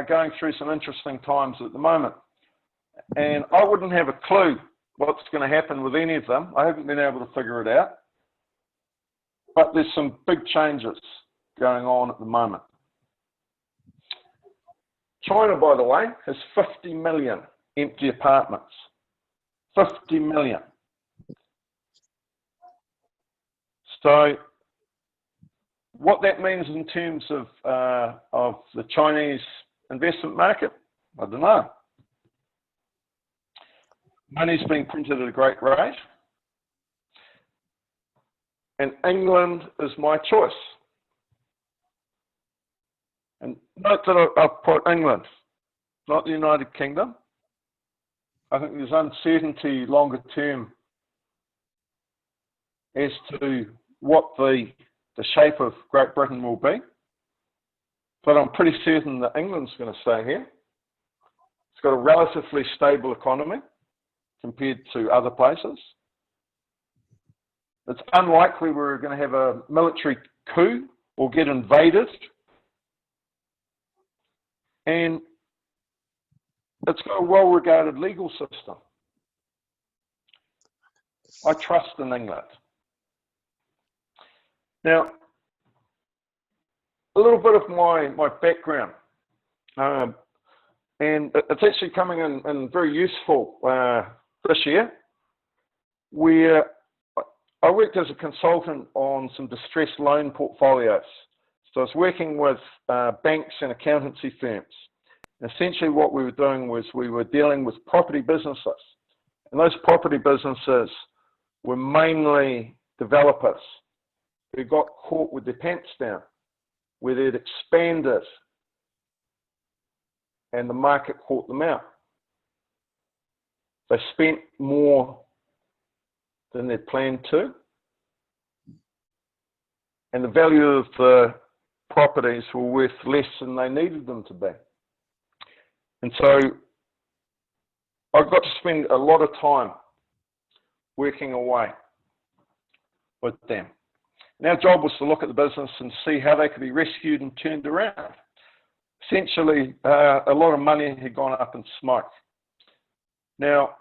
going through some interesting times at the moment. And I wouldn't have a clue what's going to happen with any of them. I haven't been able to figure it out. But there's some big changes going on at the moment. China, by the way, has 50 million empty apartments. 50 million. So what that means in terms of the Chinese investment market, I don't know. Money's being printed at a great rate. And England is my choice. And note that I've put England, not the United Kingdom. I think there's uncertainty longer term as to what the shape of Great Britain will be. But I'm pretty certain that England's going to stay here. It's got a relatively stable economy compared to other places. It's unlikely we're going to have a military coup or get invaded. And it's got a well-regarded legal system. I trust in England. Now, a little bit of my background, and it's actually coming in very useful this year, where I worked as a consultant on some distressed loan portfolios. So I was working with banks and accountancy firms. And essentially what we were doing was we were dealing with property businesses. And those property businesses were mainly developers who got caught with their pants down, where they'd expanded and the market caught them out. They spent more than they'd planned to. And the value of the properties were worth less than they needed them to be. And so I got to spend a lot of time working away with them. And our job was to look at the business and see how they could be rescued and turned around. Essentially, a lot of money had gone up in smoke. Now,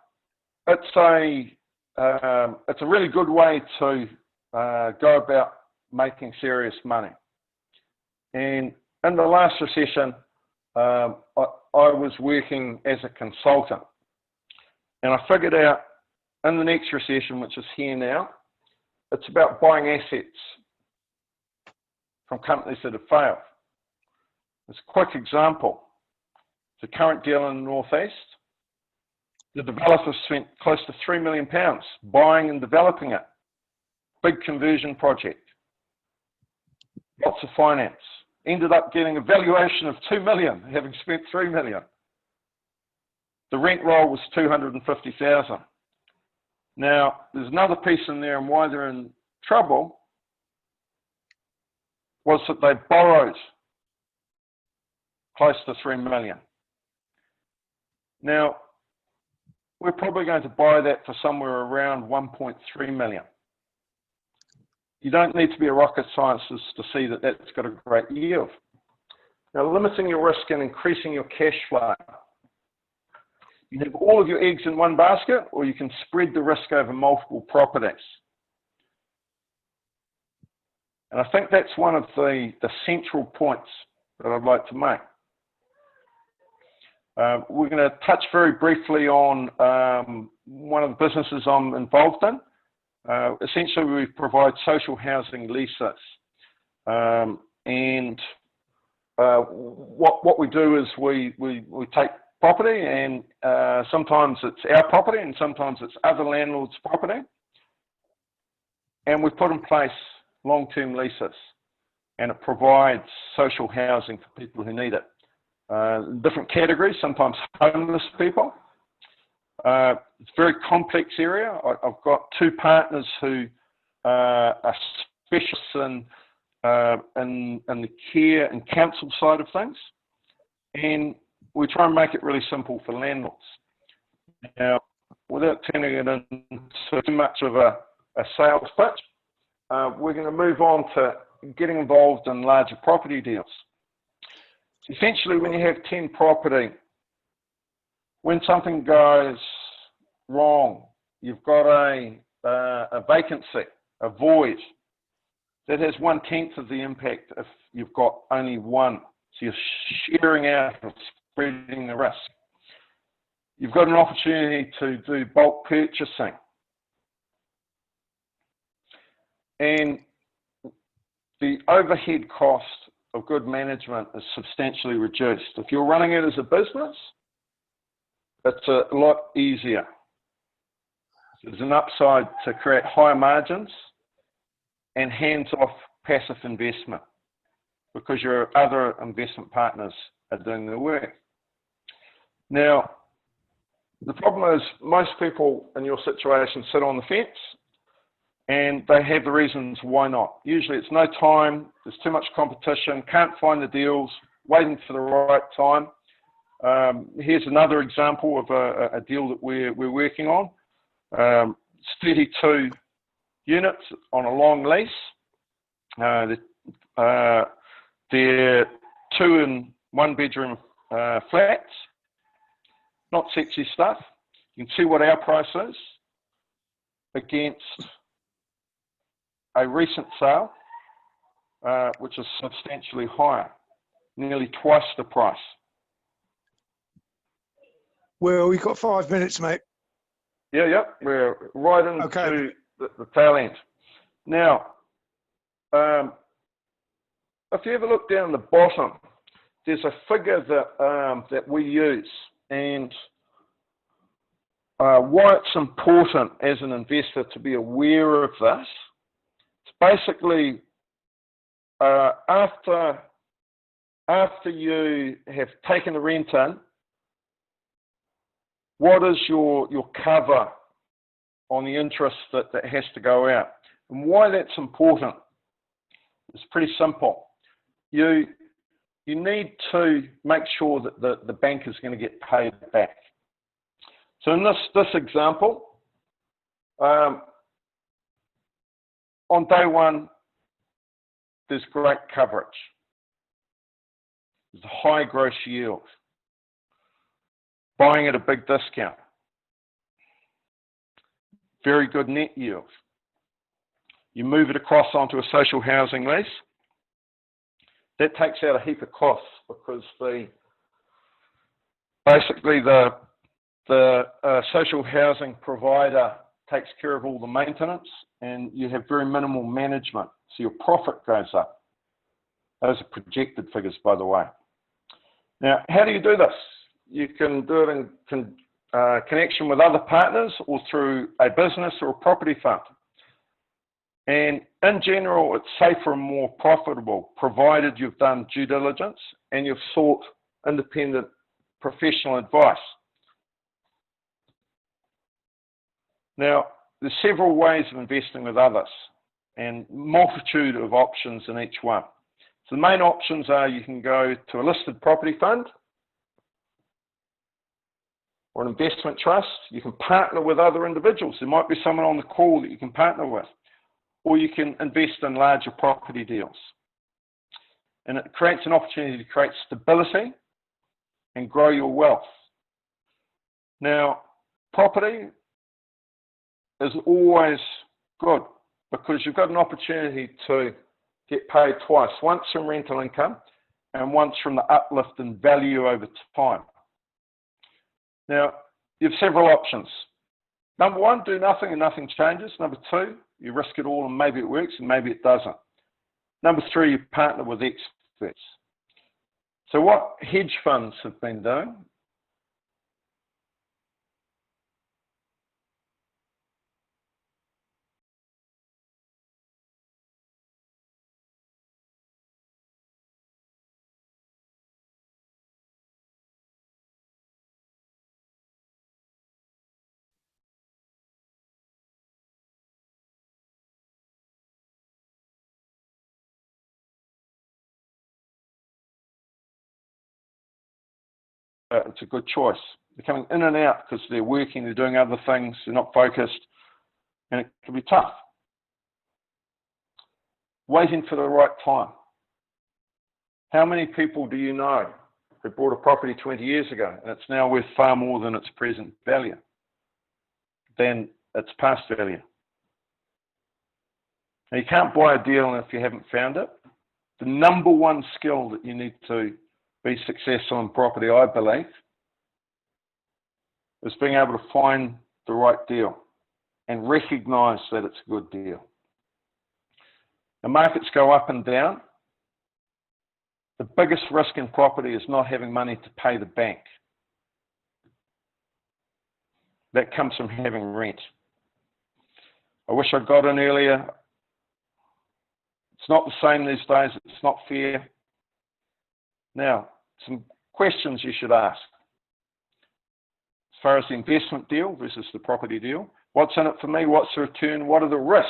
it's a really good way to go about making serious money. And in the last recession, I was working as a consultant. And I figured out in the next recession, which is here now, it's about buying assets from companies that have failed. As a quick example, the current deal in the Northeast, the developers spent close to £3 million buying and developing it. Big conversion project. Lots of finance. Ended up getting a valuation of $2 million, having spent $3 million. The rent roll was $250,000. Now, there's another piece in there, and why they're in trouble was that they borrowed close to $3 million. Now, we're probably going to buy that for somewhere around $1.3 million. You don't need to be a rocket scientist to see that that's got a great yield. Now, limiting your risk and increasing your cash flow. You have all of your eggs in one basket, or you can spread the risk over multiple properties. And I think that's one of the central points that I'd like to make. We're going to touch very briefly on one of the businesses I'm involved in. Essentially, we provide social housing leases. What we do is we take property, and sometimes it's our property and sometimes it's other landlords' property, and we put in place long-term leases, and it provides social housing for people who need it. Different categories, sometimes homeless people. It's a very complex area. I've got two partners who are specialists in the care and council side of things, and we try and make it really simple for landlords. Now, without turning it into too much of a sales pitch, we're going to move on to getting involved in larger property deals. Essentially, when you have 10 property, when something goes wrong, you've got a vacancy, a void, that has 1/10 of the impact if you've got only one. So you're sharing out and spreading the risk. You've got an opportunity to do bulk purchasing. And the overhead cost of good management is substantially reduced. If you're running it as a business, it's a lot easier. There's an upside to create higher margins and hands-off passive investment because your other investment partners are doing the work. Now, the problem is most people in your situation sit on the fence and they have the reasons why not. Usually it's no time, there's too much competition, can't find the deals, waiting for the right time. Here's another example of a deal that we're working on. It's 32 units on a long lease. They're 2 and 1 bedroom flats, not sexy stuff. You can see what our price is against a recent sale, which is substantially higher, nearly twice the price. Well, we've got 5 minutes, mate. Yeah, we're right into the tail end. Now, if you ever look down the bottom, there's a figure that we use, and why it's important as an investor to be aware of this. It's basically after you have taken the rent in, what is your cover on the interest that has to go out? And why that's important is pretty simple. You need to make sure that the bank is going to get paid back. So in this example, on day one, there's great coverage. There's a high gross yield. Buying at a big discount. Very good net yield. You move it across onto a social housing lease. That takes out a heap of costs because basically the social housing provider takes care of all the maintenance and you have very minimal management. So your profit goes up. Those are projected figures, by the way. Now, how do you do this? You can do it in connection with other partners or through a business or a property fund. And in general, it's safer and more profitable, provided you've done due diligence and you've sought independent professional advice. Now, there's several ways of investing with others and multitude of options in each one. So the main options are you can go to a listed property fund or an investment trust. You can partner with other individuals. There might be someone on the call that you can partner with. Or you can invest in larger property deals. And it creates an opportunity to create stability and grow your wealth. Now, property is always good because you've got an opportunity to get paid twice, once from rental income and once from the uplift in value over time. Now, you have several options. Number one, do nothing and nothing changes. Number two, you risk it all and maybe it works and maybe it doesn't. Number three, you partner with experts. So what hedge funds have been doing it's a good choice. They're coming in and out because they're working, they're doing other things, they're not focused, and it can be tough. Waiting for the right time. How many people do you know who bought a property 20 years ago and it's now worth far more than its present value, than its past value? Now, you can't buy a deal if you haven't found it. The number one skill that you need to be successful in property, I believe, is being able to find the right deal and recognise that it's a good deal. The markets go up and down. The biggest risk in property is not having money to pay the bank. That comes from having rent. I wish I got in earlier. It's not the same these days. It's not fair. Now, some questions you should ask. As far as the investment deal versus the property deal, what's in it for me? What's the return? What are the risks?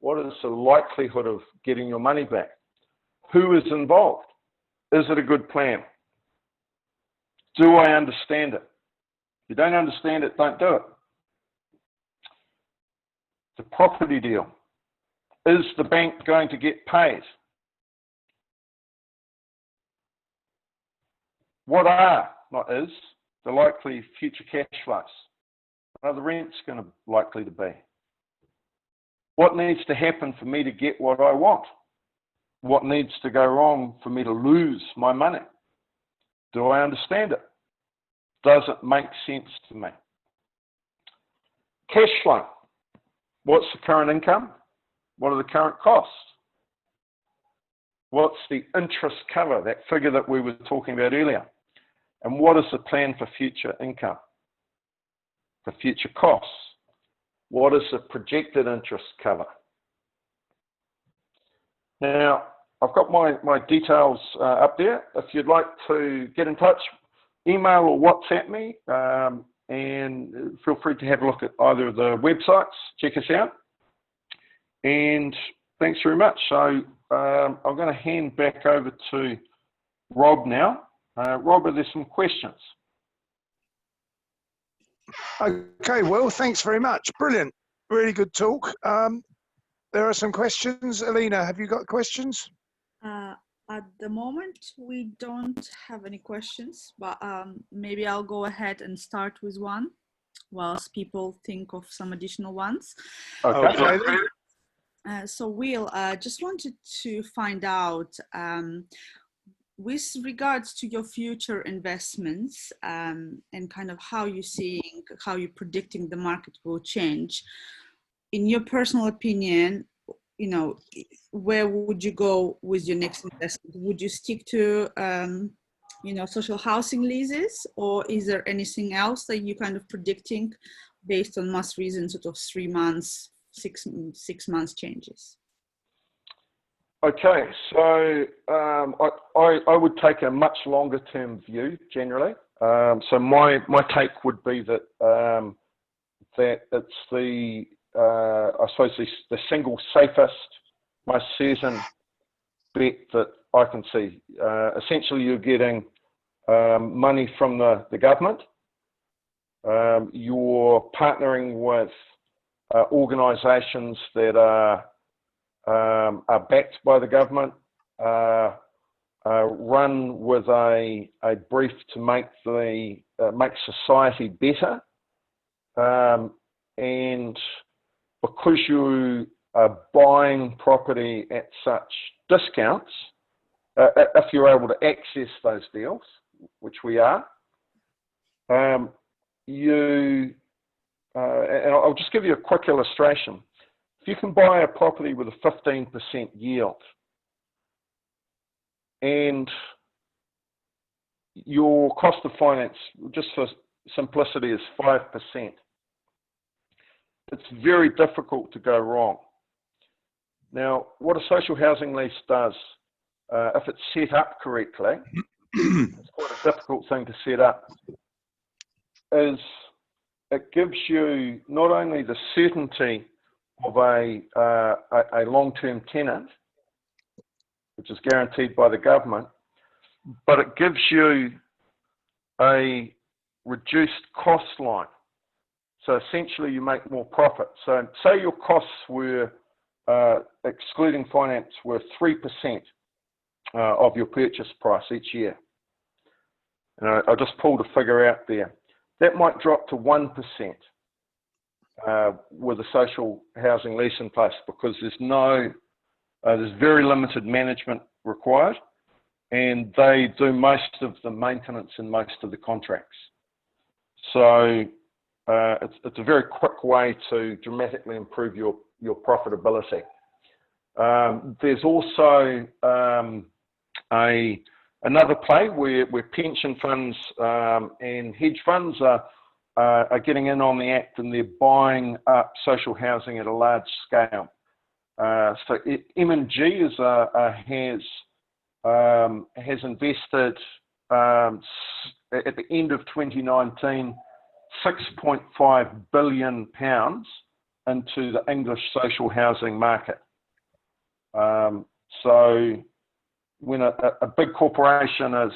What is the likelihood of getting your money back? Who is involved? Is it a good plan? Do I understand it? If you don't understand it, don't do it. The property deal. Is the bank going to get paid? What are, not is, the likely future cash flows? What are the rents going to likely to be? What needs to happen for me to get what I want? What needs to go wrong for me to lose my money? Do I understand it? Does it make sense to me? Cash flow. What's the current income? What are the current costs? What's the interest cover, that figure that we were talking about earlier? And what is the plan for future income, for future costs? What is the projected interest cover? Now, I've got my details up there. If you'd like to get in touch, email or WhatsApp me, and feel free to have a look at either of the websites. Check us out. And thanks very much. So I'm going to hand back over to Rob now. Rob, are there some questions? Okay, well, thanks very much. Brilliant. Really good talk. There are some questions. Alina, have you got questions? At the moment, we don't have any questions, but maybe I'll go ahead and start with one whilst people think of some additional ones. Okay. So Will, just wanted to find out, with regards to your future investments and kind of how you're predicting the market will change, in your personal opinion, you know, where would you go with your next investment? Would you stick to, you know, social housing leases, or is there anything else that you're kind of predicting based on most recent sort of 3 months, 6 months changes? Okay, so I would take a much longer term view generally. So my take would be that that it's the I suppose the single safest, most certain bet that I can see. Essentially, you're getting money from the government. You're partnering with organisations that are backed by the government, run with a brief to make society better, and because buying property at such discounts, if you're able to access those deals, which we are, and I'll just give you a quick illustration. If you can buy a property with a 15% yield and your cost of finance, just for simplicity, is 5%, it's very difficult to go wrong. Now, what a social housing lease does, if it's set up correctly, it's quite a difficult thing to set up, is it gives you not only the certainty of a long-term tenant, which is guaranteed by the government, but it gives you a reduced cost line. So essentially you make more profit. So say your costs were, excluding finance, were 3% of your purchase price each year. And I just pulled a figure out there. That might drop to 1% with a social housing lease in place, because there's very limited management required, and they do most of the maintenance and most of the contracts. So it's a very quick way to dramatically improve your profitability. There's also another play where pension funds and hedge funds are getting in on the act, and they're buying up social housing at a large scale. So M&G has invested at the end of 2019 £6.5 billion into the English social housing market. So when a big corporation is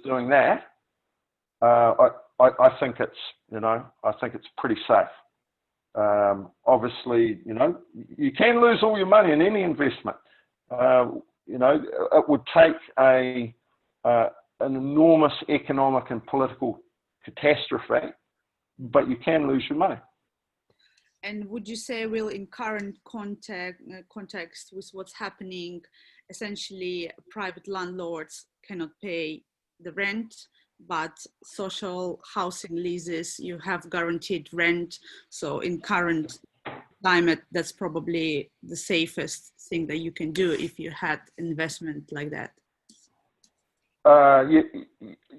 doing that, I think it's pretty safe. Obviously, you can lose all your money in any investment. It would take an enormous economic and political catastrophe, but you can lose your money. And would you say, Will, in current context with what's happening, essentially private landlords cannot pay the rent, but social housing leases, you have guaranteed rent. So in current climate, that's probably the safest thing that you can do if you had investment like that.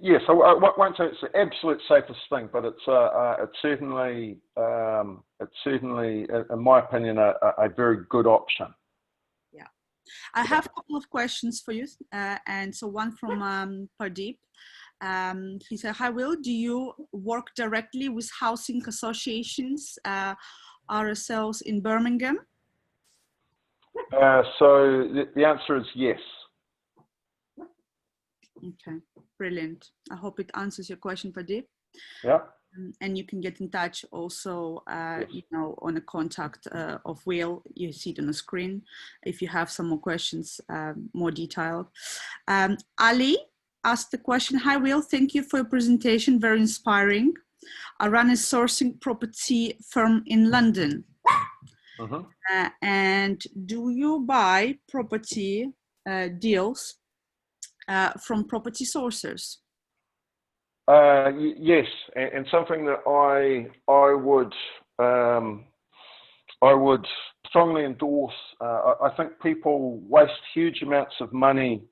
Yes, I won't say it's the absolute safest thing, but it's certainly, in my opinion, a very good option. Yeah, I have a couple of questions for you, and so one from Pardeep. He said, "Hi Will, do you work directly with housing associations, RSLs in Birmingham?" So the answer is yes. Okay, brilliant. I hope it answers your question, Pardeep. Yeah. And you can get in touch also, on a contact of Will. You see it on the screen if you have some more questions, more detailed. Ali asked the question, "Hi Will, thank you for your presentation, very inspiring. I run a sourcing property firm in London. And do you buy property deals from property sourcers?" Yes, and something that I would strongly endorse. I think people waste huge amounts of money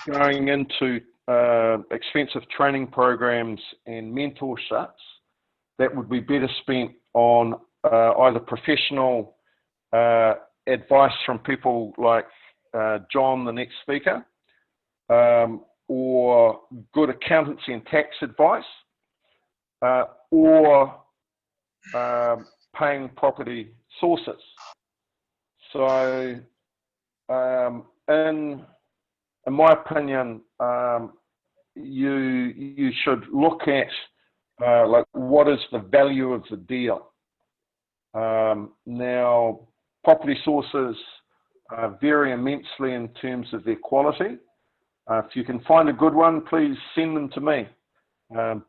going into expensive training programs and mentorships that would be better spent on either professional advice from people like John, the next speaker, or good accountancy and tax advice, or paying property sources. So, in my opinion, you should look at like what is the value of the deal. Now, property sources vary immensely in terms of their quality. If you can find a good one, please send them to me,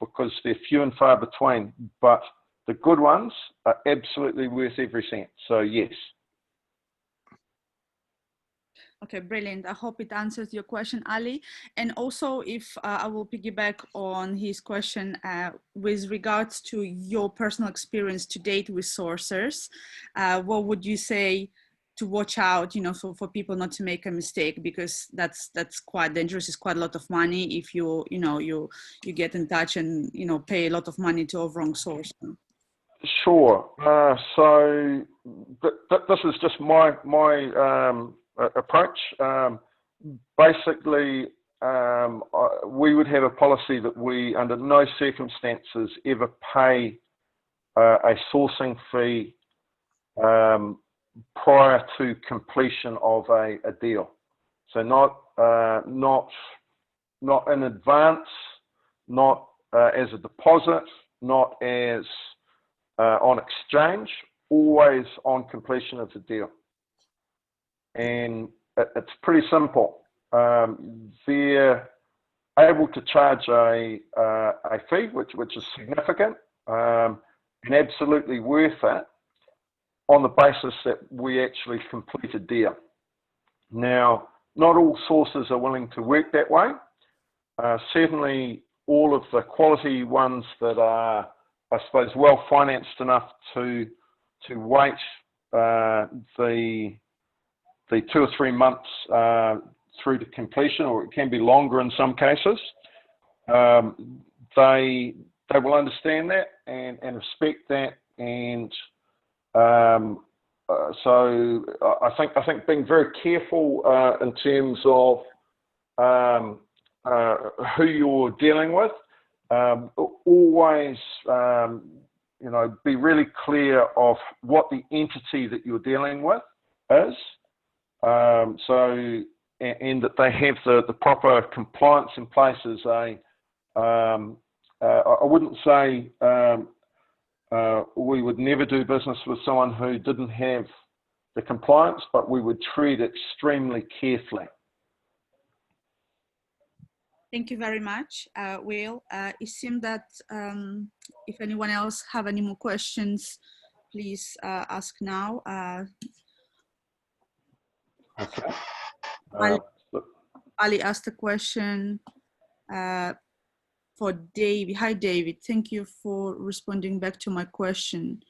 because they're few and far between. But the good ones are absolutely worth every cent. So yes. Okay, brilliant. I hope it answers your question, Ali. And also, if I will piggyback on his question with regards to your personal experience to date with sourcers, what would you say to watch out, you know, for people not to make a mistake, because that's quite dangerous. It's quite a lot of money if you get in touch and, you know, pay a lot of money to a wrong source. Sure. So this is just my approach. Basically, we would have a policy that we, under no circumstances, ever pay a sourcing fee prior to completion of a deal. So not in advance, not as a deposit, not as on exchange, always on completion of the deal. And it's pretty simple. They're able to charge a fee, which is significant and absolutely worth it, on the basis that we actually complete a deal. Now, not all sources are willing to work that way. Certainly, all of the quality ones that are, I suppose, well financed enough to wait the 2 or 3 months through to completion, or it can be longer in some cases. They will understand that and respect that, and so I think being very careful in terms of who you're dealing with. Always, you know, be really clear of what the entity that you're dealing with is. And that they have the proper compliance in place as I wouldn't say we would never do business with someone who didn't have the compliance, but we would treat it extremely carefully. Thank you very much, Will. It seems that if anyone else have any more questions, please ask now. Okay. Ali asked a question for David. Hi, David. Thank you for responding back to my question.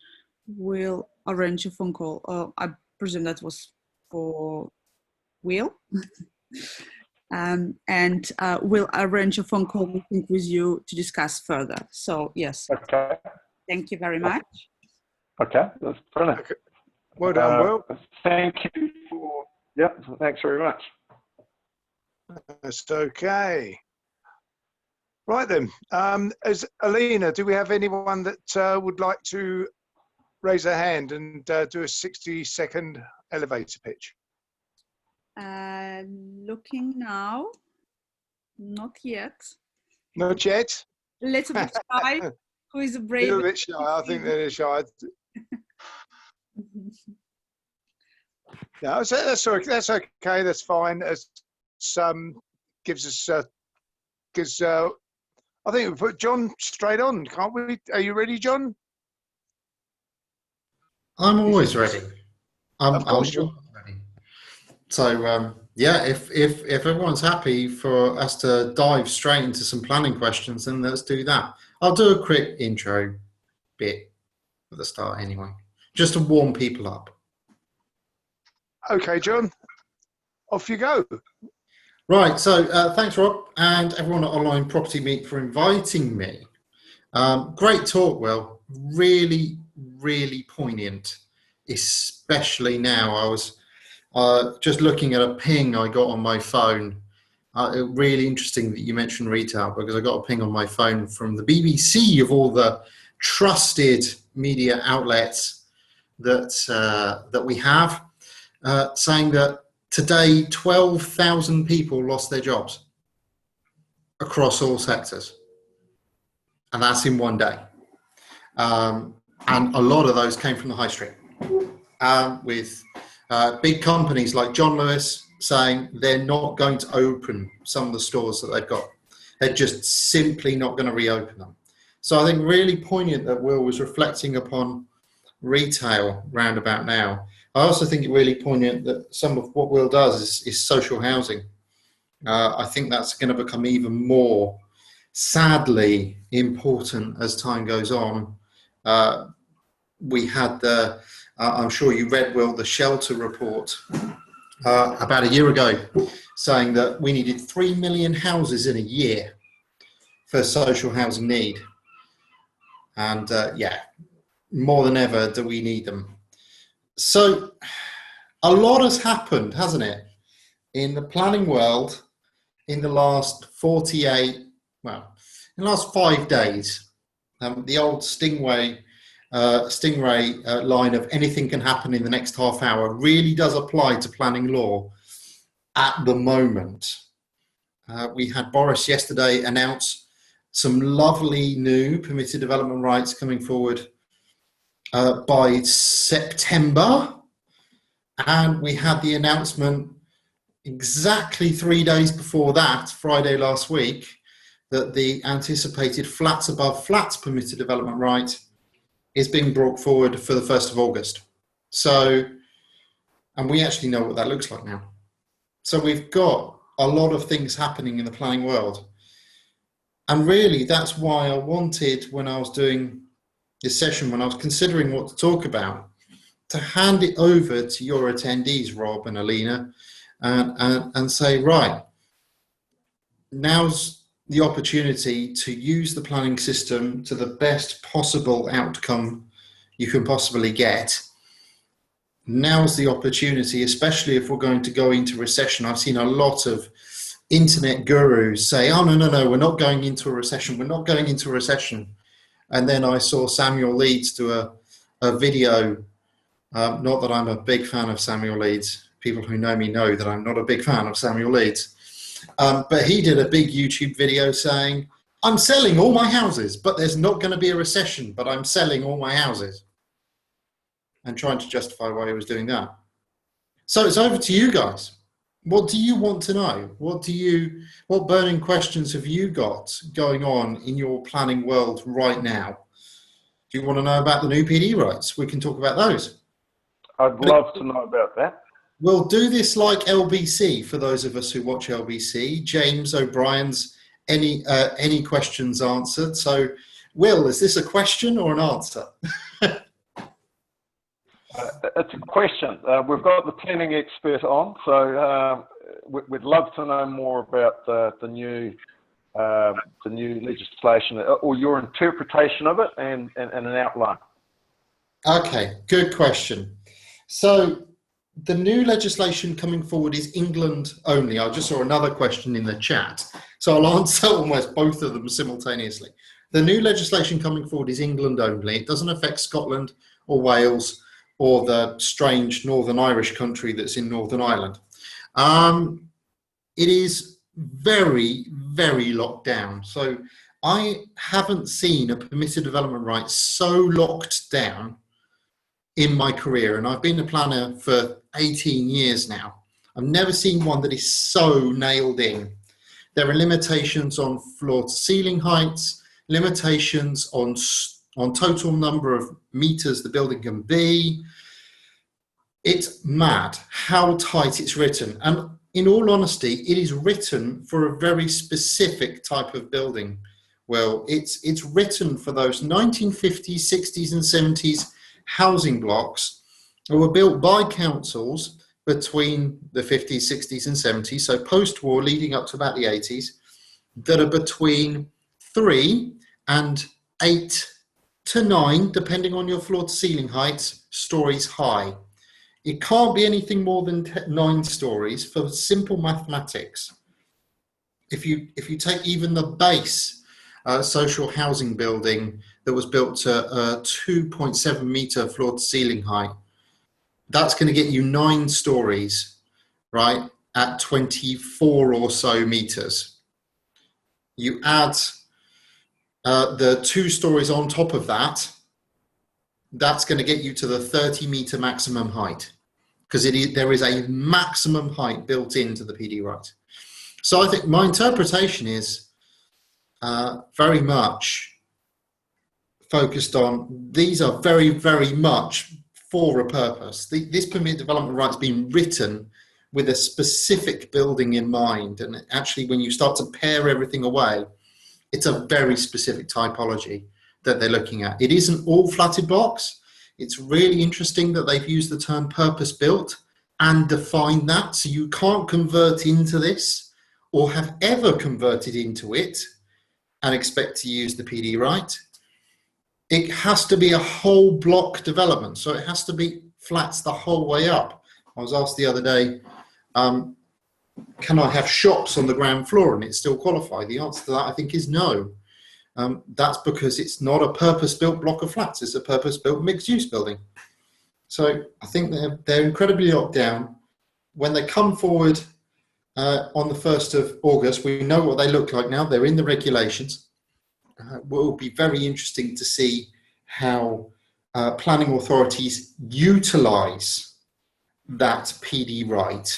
We'll arrange a phone call. I presume that was for Will. And we'll arrange a phone call meeting with you to discuss further. So, yes. Okay. Thank you very much. Okay, that's brilliant. Okay. Well done, Will. Thank you for, yep, thanks very much. That's okay. Right then, as Alina, do we have anyone that would like to raise their hand and do a 60-second elevator pitch? Looking now, not yet. Not yet? A little bit shy. Who is brave? A little bit shy. I think they're shy. No, so that's okay. That's fine. It's gives us gives. I think we put John straight on, can't we? Are you ready, John? I'm always ready. Of course you're ready. So yeah, if everyone's happy for us to dive straight into some planning questions, then let's do that. I'll do a quick intro bit at the start anyway, just to warm people up. Okay, John. Off you go. Right, so thanks, Rob, and everyone at Online Property Meet for inviting me. Great talk, Will. Really, really poignant, especially now. I was just looking at a ping I got on my phone. Really interesting that you mentioned retail, because I got a ping on my phone from the BBC, of all the trusted media outlets that we have, saying that today 12,000 people lost their jobs across all sectors, and that's in one day. And a lot of those came from the high street, with big companies like John Lewis saying they're not going to open some of the stores that they've got. They're just simply not going to reopen them. So I think really poignant that Will was reflecting upon retail roundabout now. I also think it really poignant that some of what Will does is social housing. I think that's going to become even more, sadly, important as time goes on. We had the, I'm sure you read, Will, the Shelter report about a year ago, saying that we needed 3 million houses in a year for social housing need. And yeah, more than ever do we need them. So a lot has happened, hasn't it, in the planning world in the last 48, well, in the last 5 days. The old Stingray line of anything can happen in the next half hour really does apply to planning law at the moment. We had Boris yesterday announce some lovely new permitted development rights coming forward by September, and we had the announcement exactly 3 days before that, Friday last week, that the anticipated flats above flats permitted development right is being brought forward for the 1st of August. So, and we actually know what that looks like now. So we've got a lot of things happening in the planning world. And really, that's why I wanted, when I was doing this session, when I was considering what to talk about, to hand it over to your attendees, Rob and Alina, and say, right, now's the opportunity to use the planning system to the best possible outcome you can possibly get. Now's the opportunity, especially if we're going to go into recession. I've seen a lot of internet gurus say, oh, no, we're not going into a recession. We're not going into a recession. And then I saw Samuel Leeds do a video. Not that I'm a big fan of Samuel Leeds. People who know me know that I'm not a big fan of Samuel Leeds. But he did a big YouTube video saying, I'm selling all my houses, but there's not going to be a recession, but I'm selling all my houses. And trying to justify why he was doing that. So it's over to you guys. What do you want to know? What burning questions have you got going on in your planning world right now? Do you want to know about the new PD rights? We can talk about those. I'd love to know about that. We'll do this like LBC for those of us who watch LBC. James O'Brien's any questions answered. So, Will, is this a question or an answer? It's a question. We've got the planning expert on, so we'd love to know more about the new legislation, or your interpretation of it, and an outline. Okay, good question. So the new legislation coming forward is England only. I just saw another question in the chat, so I'll answer almost both of them simultaneously. The new legislation coming forward is England only. It doesn't affect Scotland or Wales or the strange Northern Irish country that's in Northern Ireland. It is very, very locked down. So I haven't seen a permitted development right so locked down in my career. And I've been a planner for 18 years now. I've never seen one that is so nailed in. There are limitations on floor to ceiling heights, limitations on total number of meters the building can be. It's mad how tight it's written. And in all honesty, it is written for a very specific type of building. Well, it's written for those 1950s, 60s and 70s housing blocks that were built by councils between the 50s, 60s and 70s, so post-war leading up to about the 80s, that are between 3 and 8 to 9, depending on your floor to ceiling heights, stories high. It can't be anything more than 9 stories for simple mathematics. If you take even the base social housing building that was built to 2.7 meter floor to ceiling height, that's going to get you 9 stories, right, at 24 or so meters. You add the 2 stories on top of that, that's going to get you to the 30 meter maximum height, because there is a maximum height built into the PD right. So I think my interpretation is very much focused on, these are very, very much for a purpose. This permit development right's been written with a specific building in mind. And actually, when you start to pare everything away, it's a very specific typology that they're looking at. It isn't all flatted blocks. It's really interesting that they've used the term purpose built and defined that. So you can't convert into this or have ever converted into it and expect to use the PD right. It has to be a whole block development. So it has to be flats the whole way up. I was asked the other day, can I have shops on the ground floor and it still qualify? The answer to that, I think, is no. That's because it's not a purpose-built block of flats. It's a purpose-built mixed-use building. So I think they're incredibly locked down. When they come forward on the 1st of August, we know what they look like now. They're in the regulations. It will be very interesting to see how planning authorities utilise that PD right,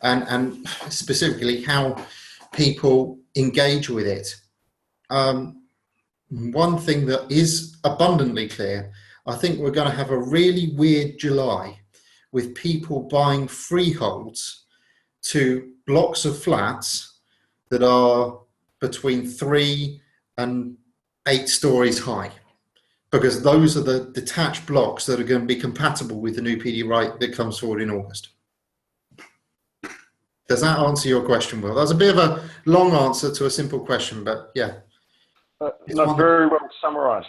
and specifically how people engage with it. One thing that is abundantly clear, I think we're going to have a really weird July with people buying freeholds to blocks of flats that are between 3 and 8 stories high, because those are the detached blocks that are going to be compatible with the new PD right that comes forward in August. Does that answer your question, Will? That's a bit of a long answer to a simple question, but yeah. No, very well summarised.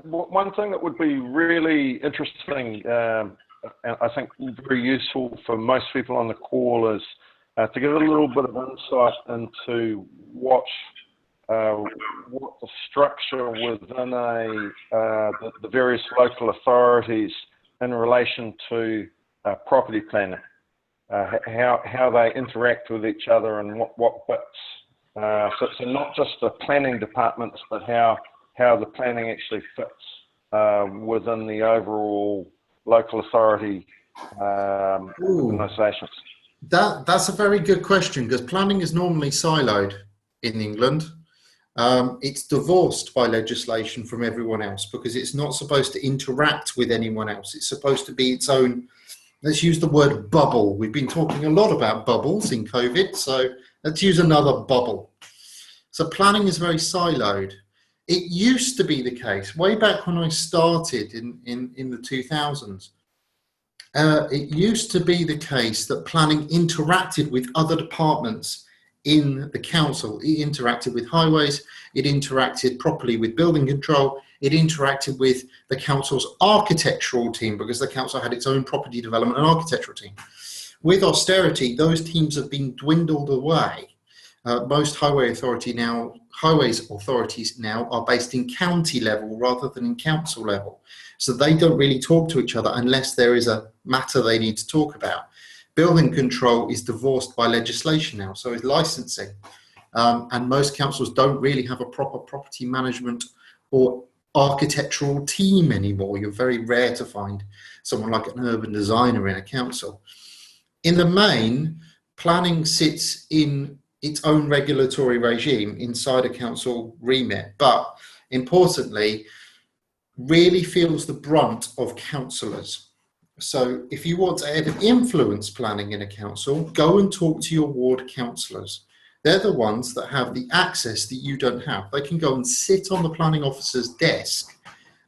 One thing that would be really interesting, and I think very useful for most people on the call, is to give a little bit of insight into what the structure within the various local authorities in relation to property planning, how they interact with each other and what bits. So not just the planning departments, but how the planning actually fits within the overall local authority organisations. That's a very good question, because planning is normally siloed in England. It's divorced by legislation from everyone else because it's not supposed to interact with anyone else. It's supposed to be its own, let's use the word bubble. We've been talking a lot about bubbles in COVID, so let's use another bubble. So planning is very siloed. It used to be the case, way back when I started in the 2000s, it used to be the case that planning interacted with other departments in the council. It interacted with highways, it interacted properly with building control, it interacted with the council's architectural team, because the council had its own property development and architectural team. With austerity, those teams have been dwindled away. Most highways authorities now are based in county level rather than in council level. So they don't really talk to each other unless there is a matter they need to talk about. Building control is divorced by legislation now, so is licensing. And most councils don't really have a proper property management or architectural team anymore. You're very rare to find someone like an urban designer in a council. In the main, planning sits in its own regulatory regime inside a council remit, but importantly, really feels the brunt of councillors. So if you want to ever influence planning in a council, go and talk to your ward councillors. They're the ones that have the access that you don't have. They can go and sit on the planning officer's desk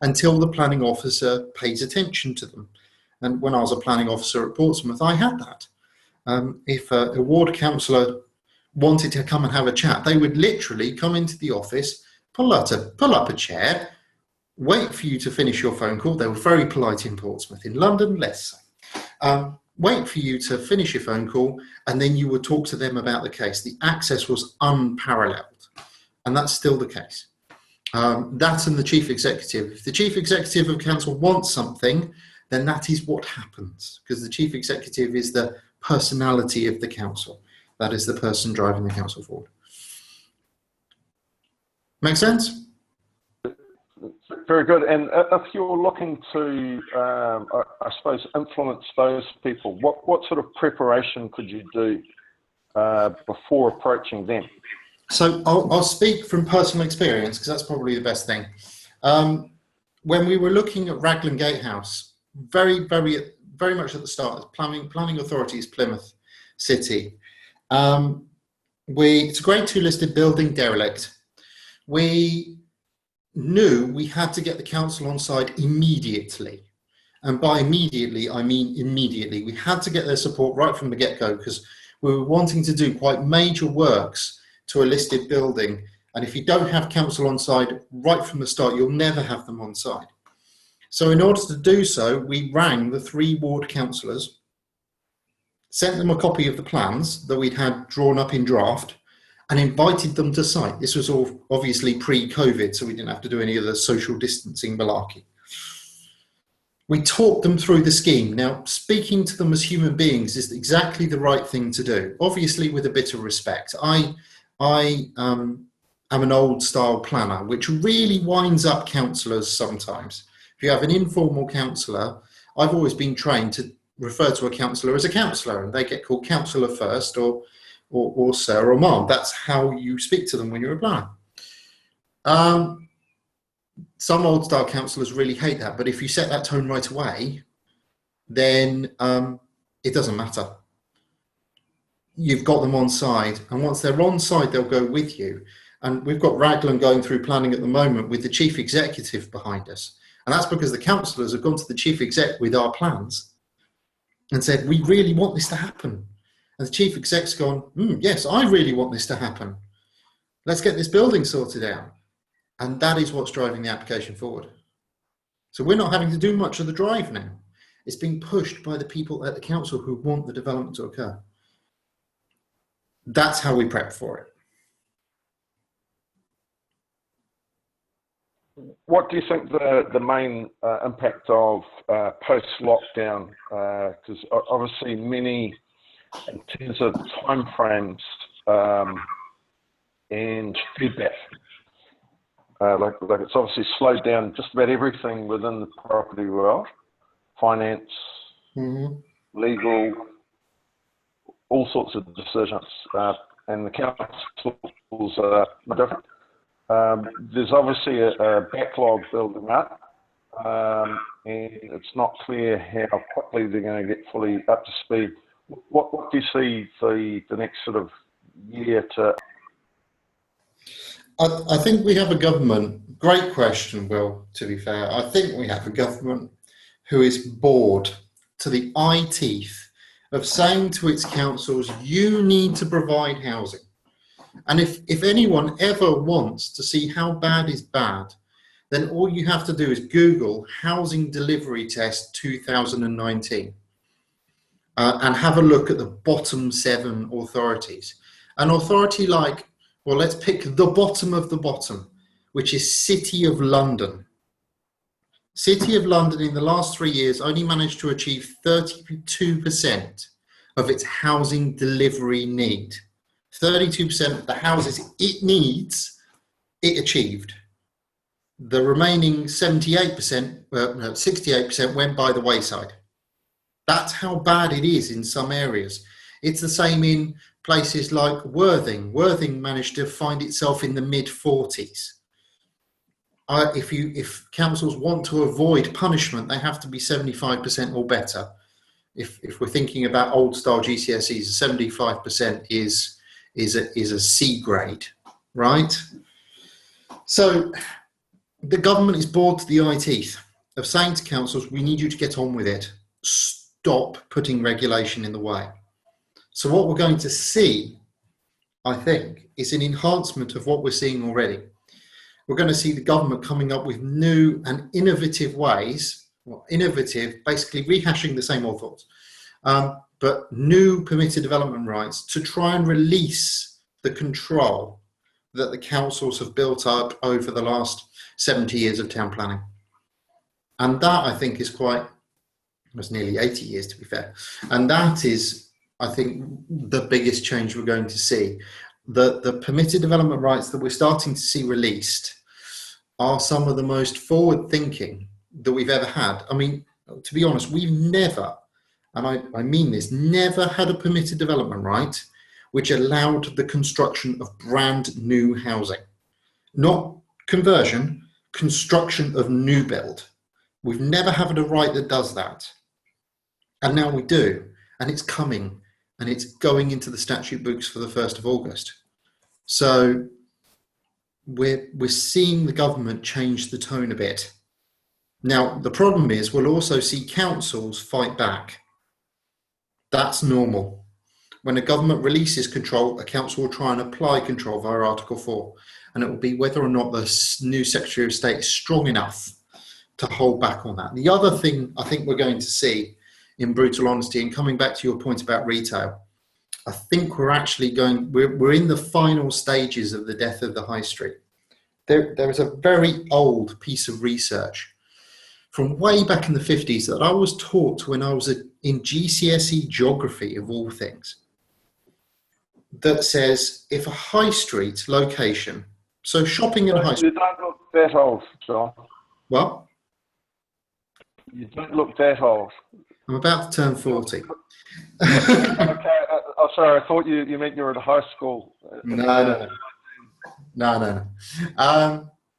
until the planning officer pays attention to them. And when I was a planning officer at Portsmouth, I had that. If a ward councillor wanted to come and have a chat, they would literally come into the office, pull up a chair, wait for you to finish your phone call. They were very polite in Portsmouth. In London, less so. Wait for you to finish your phone call, and then you would talk to them about the case. The access was unparalleled, and that's still the case. That and the chief executive. If the chief executive of council wants something, then that is what happens, because the chief executive is the personality of the council. That is the person driving the council forward. Make sense? Very good. And if you're looking to, I suppose, influence those people, what sort of preparation could you do before approaching them? So I'll speak from personal experience, because that's probably the best thing. when we were looking at Raglan Gatehouse, very much at the start, planning authorities, Plymouth City. It's a grade 2 listed building, derelict. We knew we had to get the council on side immediately. And by immediately, I mean immediately. We had to get their support right from the get-go, because we were wanting to do quite major works to a listed building. And if you don't have council on side right from the start, you'll never have them on side. So in order to do so, we rang the 3 ward councillors, sent them a copy of the plans that we'd had drawn up in draft, and invited them to site. This was all obviously pre-COVID, so we didn't have to do any of the social distancing malarkey. We talked them through the scheme. Now, speaking to them as human beings is exactly the right thing to do, obviously with a bit of respect. I am an old style planner, which really winds up councillors sometimes. If you have an informal councillor, I've always been trained to refer to a councillor as a councillor, and they get called councillor first, or sir or ma'am. That's how you speak to them when you're a planner. Some old style councillors really hate that, but if you set that tone right away, then it doesn't matter. You've got them on side, and once they're on side, they'll go with you. And we've got Raglan going through planning at the moment with the chief executive behind us. And that's because the councillors have gone to the chief exec with our plans and said, we really want this to happen. And the chief exec's gone, yes, I really want this to happen. Let's get this building sorted out. And that is what's driving the application forward. So we're not having to do much of the drive now. It's being pushed by the people at the council who want the development to occur. That's how we prep for it. What do you think the main impact of post-lockdown, because obviously many, in terms of timeframes and feedback, like it's obviously slowed down just about everything within the property world, finance, legal, all sorts of decisions, and the councils are no different. There's obviously a backlog building up, and it's not clear how quickly they're going to get fully up to speed. What do you see the next sort of year to? I think we have a government, great question, Will, to be fair. I think we have a government who is bored to the eye teeth of saying to its councils, you need to provide housing. And if anyone ever wants to see how bad is bad, then all you have to do is Google Housing Delivery Test 2019 and have a look at the bottom 7 authorities. An authority like, well, let's pick the bottom of the bottom, which is City of London. City of London in the last 3 years only managed to achieve 32% of its housing delivery need. 32% of the houses it needs, it achieved. The remaining 68% went by the wayside. That's how bad it is in some areas. It's the same in places like Worthing. Worthing managed to find itself in the mid-40s. If councils want to avoid punishment, they have to be 75% or better. If we're thinking about old style GCSEs, 75% is a C grade, right? So the government is bored to the eye teeth of saying to councils, we need you to get on with it. Stop putting regulation in the way. So what we're going to see, I think, is an enhancement of what we're seeing already. We're going to see the government coming up with new and innovative ways, basically rehashing the same old thoughts, but new permitted development rights to try and release the control that the councils have built up over the last 70 years of town planning. And that, I think, is it's nearly 80 years to be fair. And that is, I think, the biggest change we're going to see. The permitted development rights that we're starting to see released are some of the most forward-thinking that we've ever had. I mean, to be honest, we've never, and I mean this, never had a permitted development right which allowed the construction of brand new housing. Not conversion, construction of new build. We've never had a right that does that. And now we do. And it's coming. And it's going into the statute books for the 1st of August. So we're seeing the government change the tone a bit. Now, the problem is we'll also see councils fight back. That's normal. When a government releases control, a council will try and apply control via Article 4. And it will be whether or not the new Secretary of State is strong enough to hold back on that. The other thing I think we're going to see, in brutal honesty, and coming back to your point about retail, I think we're in the final stages of the death of the high street. There is a very old piece of research from way back in the 50s that I was taught when I was in GCSE geography, of all things, that says if a high street location, so shopping in a high street. You don't look that old, John. What? You don't look that old. I'm about to turn 40. Okay. Sorry, I thought you meant you were at high school. No.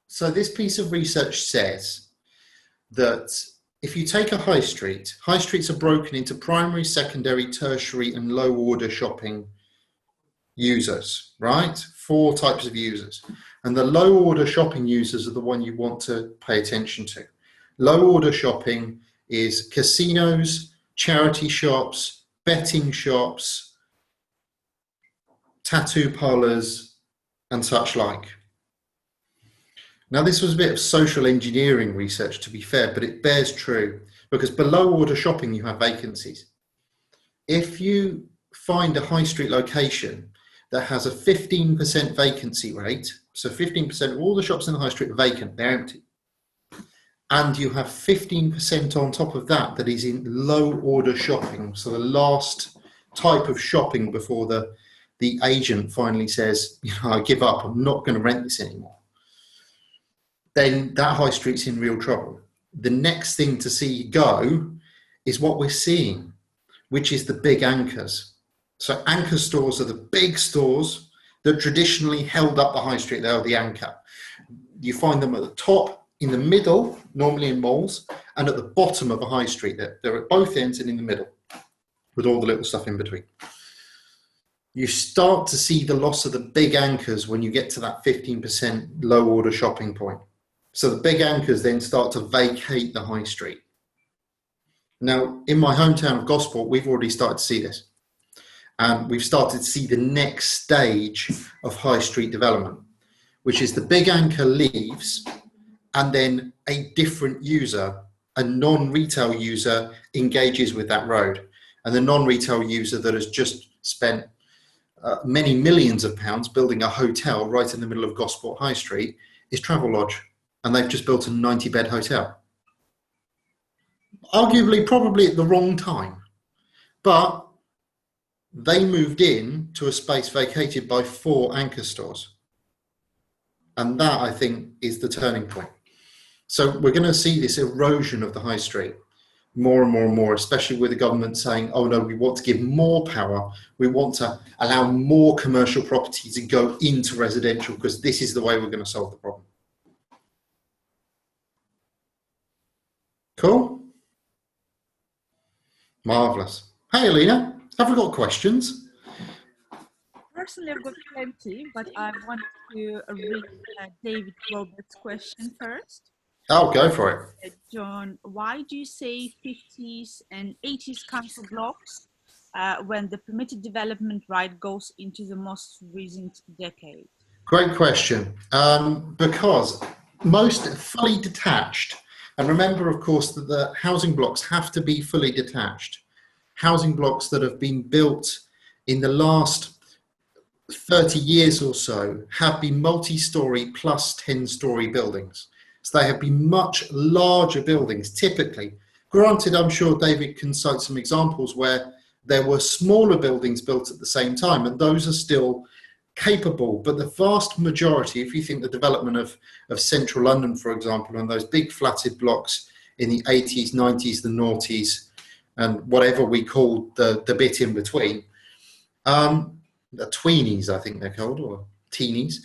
So this piece of research says that if you take a high streets are broken into primary, secondary, tertiary, and low order shopping users, right? 4 types of users. And the low order shopping users are the one you want to pay attention to. Low order shopping is casinos, charity shops, betting shops, tattoo parlours, and such like. Now, this was a bit of social engineering research, to be fair, but it bears true, because below order shopping, you have vacancies. If you find a high street location that has a 15% vacancy rate, so 15% of all the shops in the high street are vacant, they're empty, and you have 15% on top of that that is in low order shopping, so the last type of shopping before the agent finally says, I give up, I'm not going to rent this anymore, then that high street's in real trouble. The next thing to see go is what we're seeing, which is the big anchors. So anchor stores are the big stores that traditionally held up the high street. They are the anchor. You find them at the top, in the middle, normally in malls, and at the bottom of a high street. They're at both ends and in the middle, with all the little stuff in between. You start to see the loss of the big anchors when you get to that 15% low order shopping point. So the big anchors then start to vacate the high street. Now, in my hometown of Gosport, we've already started to see this. And we've started to see the next stage of high street development, which is the big anchor leaves and then a different user, a non-retail user, engages with that road. And the non-retail user that has just spent many millions of pounds building a hotel right in the middle of Gosport High Street is Travelodge. And they've just built a 90-bed hotel. Arguably, probably at the wrong time. But they moved in to a space vacated by 4 anchor stores. And that, I think, is the turning point. So we're going to see this erosion of the high street more and more and more, especially with the government saying, oh no, we want to give more power. We want to allow more commercial property to go into residential because this is the way we're going to solve the problem. Cool. Marvellous. Hey, Alina, have we got questions? Personally, I've got plenty, but I want to read David Roberts' question first. Oh, go for it. John, why do you say 50s and 80s council blocks when the permitted development right goes into the most recent decade? Great question. Because most fully detached, and remember, of course, that the housing blocks have to be fully detached. Housing blocks that have been built in the last 30 years or so have been multi-storey plus 10-storey buildings. So they have been much larger buildings, typically. Granted, I'm sure David can cite some examples where there were smaller buildings built at the same time, and those are still capable, but the vast majority, if you think the development of central London, for example, and those big flatted blocks in the 80s, 90s, the noughties, and whatever we call the bit in between, the tweenies, I think they're called, or teenies,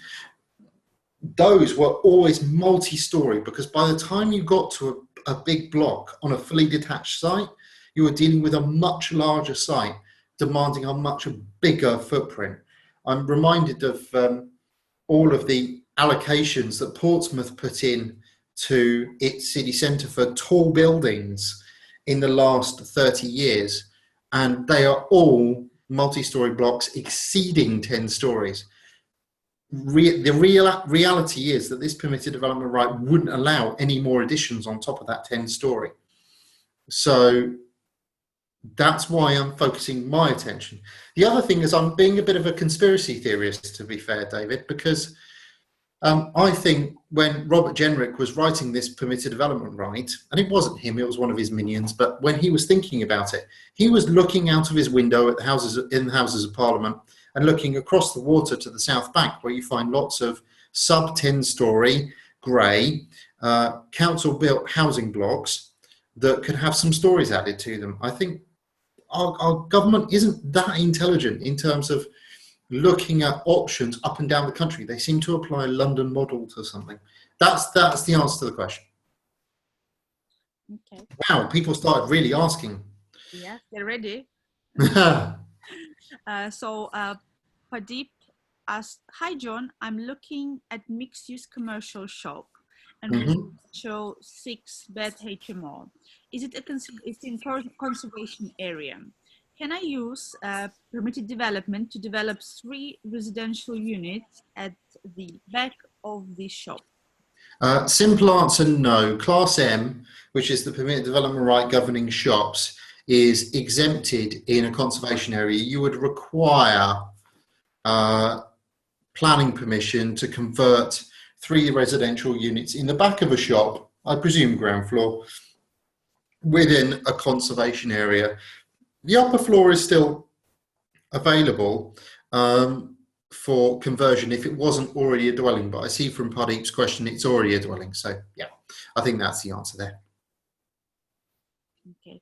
those were always multi-story, because by the time you got to a big block on a fully detached site, you were dealing with a much larger site demanding a much bigger footprint. I'm reminded of all of the allocations that Portsmouth put in to its city centre for tall buildings in the last 30 years, and they are all multi-story blocks exceeding 10 stories. The reality is that this permitted development right wouldn't allow any more additions on top of that 10-story. So that's why I'm focusing my attention. The other thing is I'm being a bit of a conspiracy theorist, to be fair, David, because I think when Robert Jenrick was writing this permitted development right, and it wasn't him, it was one of his minions, but when he was thinking about it, he was looking out of his window at the Houses of Parliament and looking across the water to the South Bank, where you find lots of sub 10-story grey council-built housing blocks that could have some stories added to them. I think our government isn't that intelligent in terms of looking at options up and down the country. They seem to apply a London model to something. That's the answer to the question. Okay. Wow, people started really asking. Yeah, they're ready. Pradeep asked, "Hi John, I'm looking at mixed-use commercial shop and residential 6-bed HMO. Is it it's in conservation area? Can I use permitted development to develop 3 residential units at the back of the shop?" Simple answer, no. Class M, which is the permitted development right governing shops, is exempted in a conservation area. You would require planning permission to convert 3 residential units in the back of a shop, I presume ground floor, within a conservation area. The upper floor is still available for conversion if it wasn't already a dwelling, but I see from Pradeep's question it's already a dwelling. So yeah, I think that's the answer there. Okay,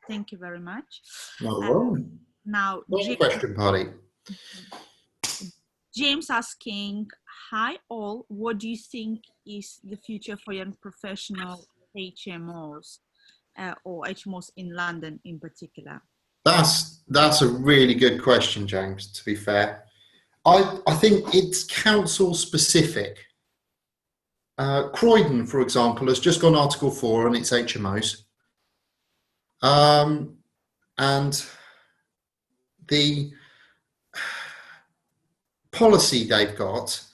thank you very much. Not at all. Now, What's question, Pradeep? James asking, "Hi all, what do you think is the future for young professional HMOs or HMOs in London in particular?" That's a really good question, James, to be fair. I think it's council specific. Croydon, for example, has just gone Article 4 on its HMOs. And the policy they've got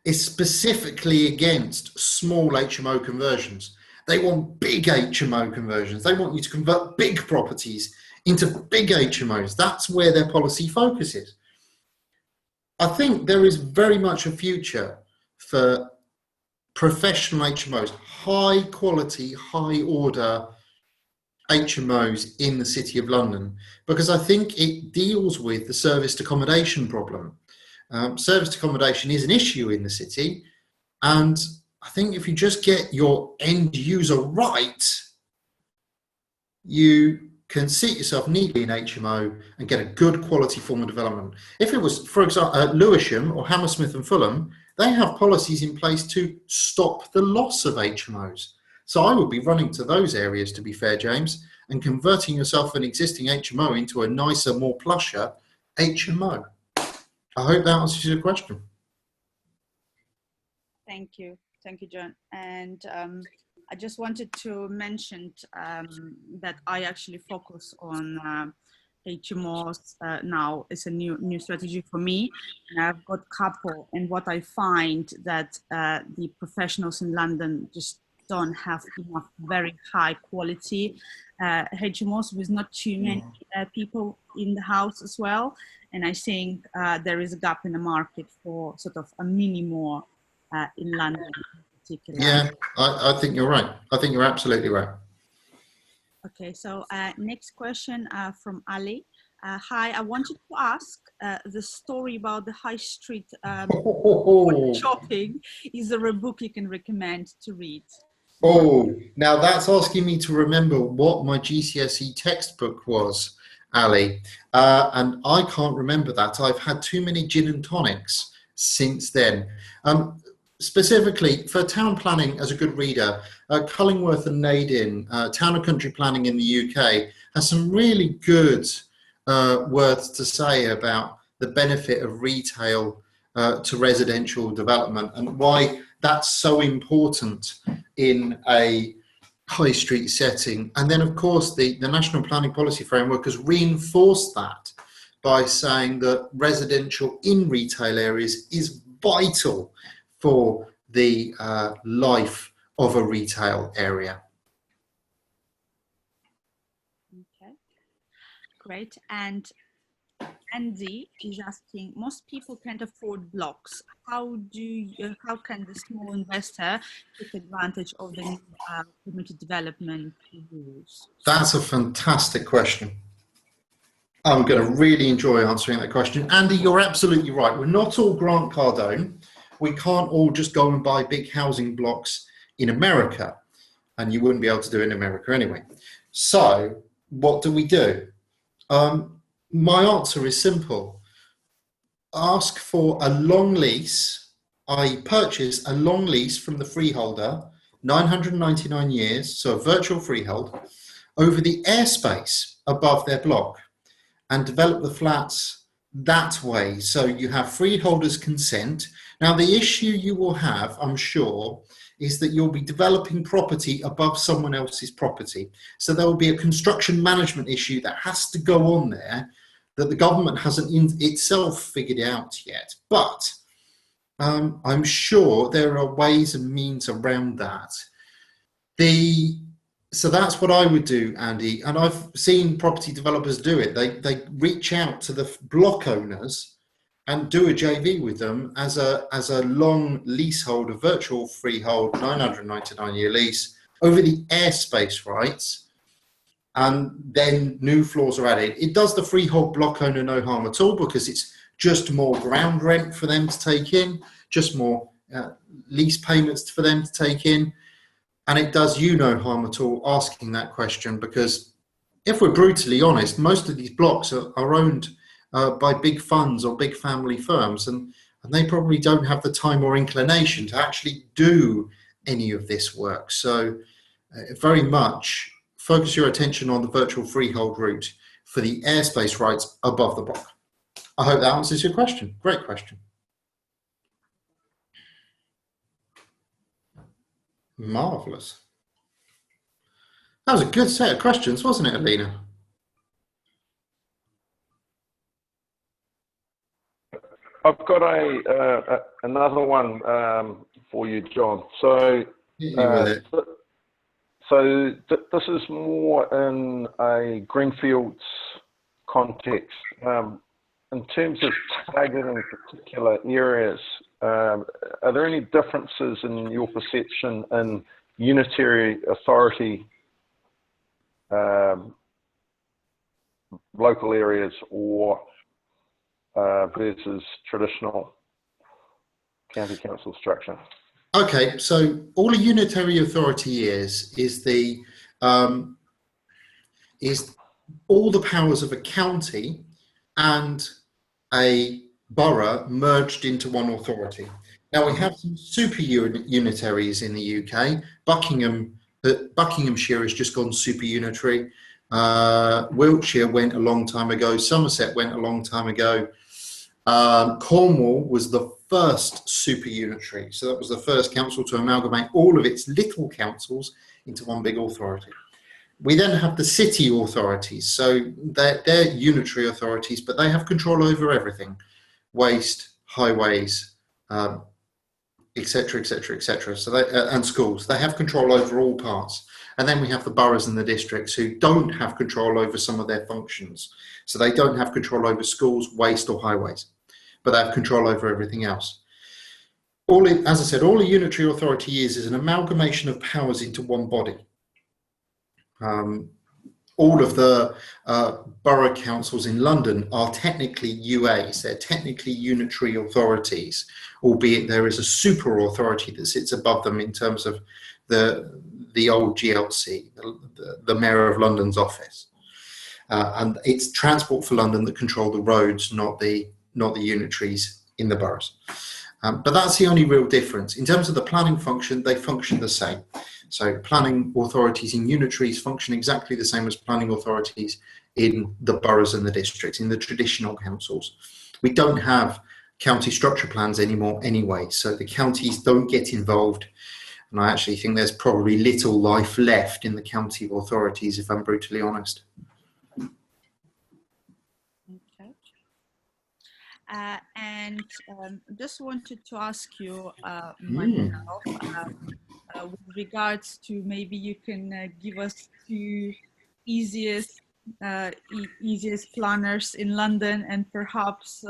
is specifically against small HMO conversions. They want big HMO conversions. They want you to convert big properties into big HMOs. That's where their policy focuses. I think there is very much a future for professional HMOs, high quality, high order HMOs in the City of London, because I think it deals with the serviced accommodation problem. Serviced accommodation is an issue in the city, and I think if you just get your end user right, you can sit yourself neatly in HMO and get a good quality form of development. If it was, for example, Lewisham or Hammersmith and Fulham, they have policies in place to stop the loss of HMOs. So I would be running to those areas, to be fair, James, and converting yourself an existing HMO into a nicer, more plusher HMO. I hope that answers your question. Thank you, John. And I just wanted to mention that I actually focus on HMOs now. It's a new strategy for me, and I've got a couple. And what I find that the professionals in London just don't have enough very high quality HMOs with not too many people in the house as well. And I think there is a gap in the market for sort of a mini more in London in particular. Yeah, I think you're right. I think you're absolutely right. Okay, so next question from Ali. Hi, I wanted to ask the story about the high street shopping. Is there a book you can recommend to read? Oh, now that's asking me to remember what my GCSE textbook was, Ali. And I can't remember that. I've had too many gin and tonics since then. specifically for town planning, as a good reader, Cullingworth and Nadin, Town and Country Planning in the UK, has some really good words to say about the benefit of retail to residential development and why that's so important in a high street setting. And then, of course, the National Planning Policy Framework has reinforced that by saying that residential in retail areas is vital for the life of a retail area. Okay, great. And Andy is asking, most people can't afford blocks. How can the small investor take advantage of the new community development rules? That's a fantastic question. I'm going to really enjoy answering that question. Andy, you're absolutely right. We're not all Grant Cardone. We can't all just go and buy big housing blocks in America, and you wouldn't be able to do it in America anyway. So what do we do? My answer is simple. Ask for a long lease. I purchase a long lease from the freeholder, 999 years, so a virtual freehold, over the airspace above their block, and develop the flats that way. So you have freeholders' consent. Now, the issue you will have, I'm sure, is that you'll be developing property above someone else's property. So there will be a construction management issue that has to go on there that the government hasn't itself figured out yet. But I'm sure there are ways and means around that. So that's what I would do, Andy. And I've seen property developers do it. They reach out to the block owners and do a JV with them as a long leasehold, a virtual freehold, 999-year lease over the airspace rights. And then new floors are added. It does the freehold block owner no harm at all, because it's just more ground rent for them to take in, just more lease payments for them to take in. And it does you no harm at all asking that question, because if we're brutally honest, most of these blocks are owned by big funds or big family firms, and they probably don't have the time or inclination to actually do any of this work. So very much focus your attention on the virtual freehold route for the airspace rights above the block. I hope that answers your question. Great question. Marvellous. That was a good set of questions, wasn't it, Alina? I've got another one for you, John. So, this is more in a greenfields context. In terms of targeting particular areas, are there any differences in your perception in unitary authority local areas or versus traditional county council structure? Okay, so all a unitary authority is all the powers of a county and a borough merged into one authority. Now, we have some super unitaries in the UK. Buckinghamshire has just gone super unitary. Wiltshire went a long time ago. Somerset went a long time ago. Cornwall was the first super unitary. So that was the first council to amalgamate all of its little councils into one big authority. We then have the city authorities. So they're unitary authorities, but they have control over everything. Waste, highways, etc., etc., etc. So and schools. They have control over all parts. And then we have the boroughs and the districts who don't have control over some of their functions. So they don't have control over schools, waste, or highways, but they have control over everything else. As I said, all a unitary authority is an amalgamation of powers into one body. All of the borough councils in London are technically UAs. They're technically unitary authorities, albeit there is a super authority that sits above them in terms of the old GLC, the Mayor of London's office. And it's Transport for London that control the roads, not the unitaries in the boroughs. But that's the only real difference. In terms of the planning function, they function the same. So planning authorities in unitaries function exactly the same as planning authorities in the boroughs and the districts, in the traditional councils. We don't have county structure plans anymore anyway, so the counties don't get involved. And I actually think there's probably little life left in the county authorities, if I'm brutally honest. Okay. And just wanted to ask you myself, with regards to, maybe you can give us two easiest planners in London, and perhaps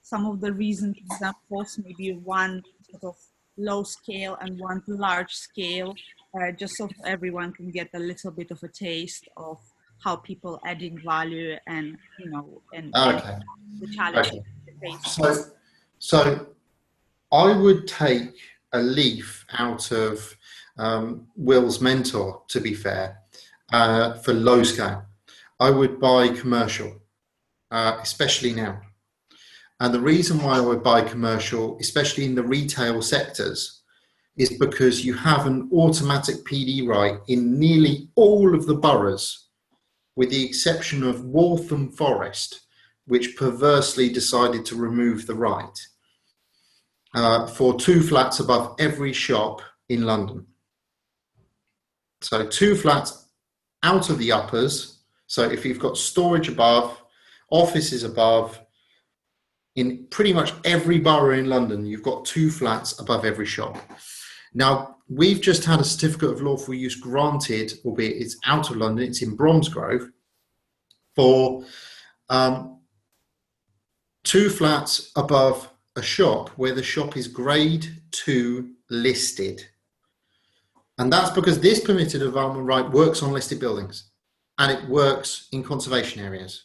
some of the recent examples, maybe one sort of low scale and one large scale, just so everyone can get a little bit of a taste of how people adding value and, you know, and Okay. the challenges Okay. they face. So I would take a leaf out of Will's mentor, to be fair, for low scale. I would buy commercial, especially now. And the reason why I would buy commercial, especially in the retail sectors, is because you have an automatic PD right in nearly all of the boroughs, with the exception of Waltham Forest, which perversely decided to remove the right, for 2 flats above every shop in London. So 2 flats out of the uppers. So if you've got storage above, offices above, in pretty much every borough in London, you've got 2 flats above every shop. Now, we've just had a certificate of lawful use granted, albeit it's out of London, it's in Bromsgrove, for 2 flats above a shop where the shop is grade 2 listed. And that's because this permitted development right works on listed buildings and it works in conservation areas.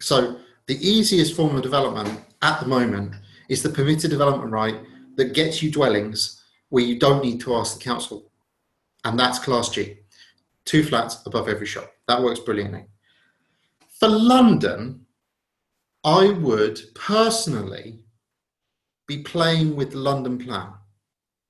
So the easiest form of development at the moment is the permitted development right that gets you dwellings where you don't need to ask the council. And that's Class G, 2 flats above every shop. That works brilliantly. For London, I would personally be playing with the London Plan.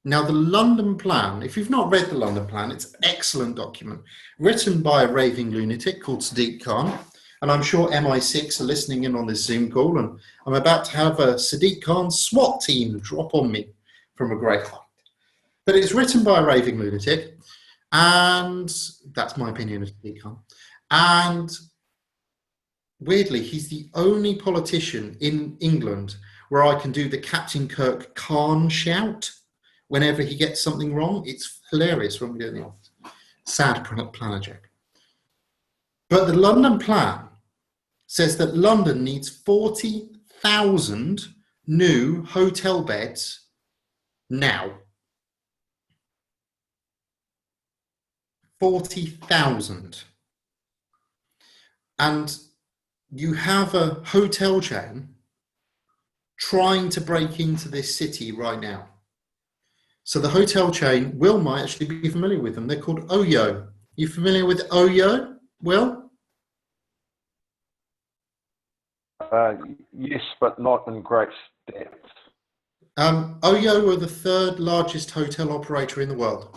Now, the London Plan, if you've not read the London Plan, it's an excellent document written by a raving lunatic called Sadiq Khan. And I'm sure MI6 are listening in on this Zoom call, and I'm about to have a Sadiq Khan SWAT team drop on me from a great height. But it's written by a raving lunatic, and that's my opinion of Sadiq Khan. And weirdly, he's the only politician in England where I can do the Captain Kirk Khan shout whenever he gets something wrong. It's hilarious when we do it in the office. Sad planner joke. But the London Plan says that London needs 40,000 new hotel beds now. 40,000. And you have a hotel chain trying to break into this city right now. So the hotel chain, Will might actually be familiar with them. They're called Oyo. You familiar with Oyo, Will? Yes, but not in great depth. Oyo are the 3rd largest hotel operator in the world.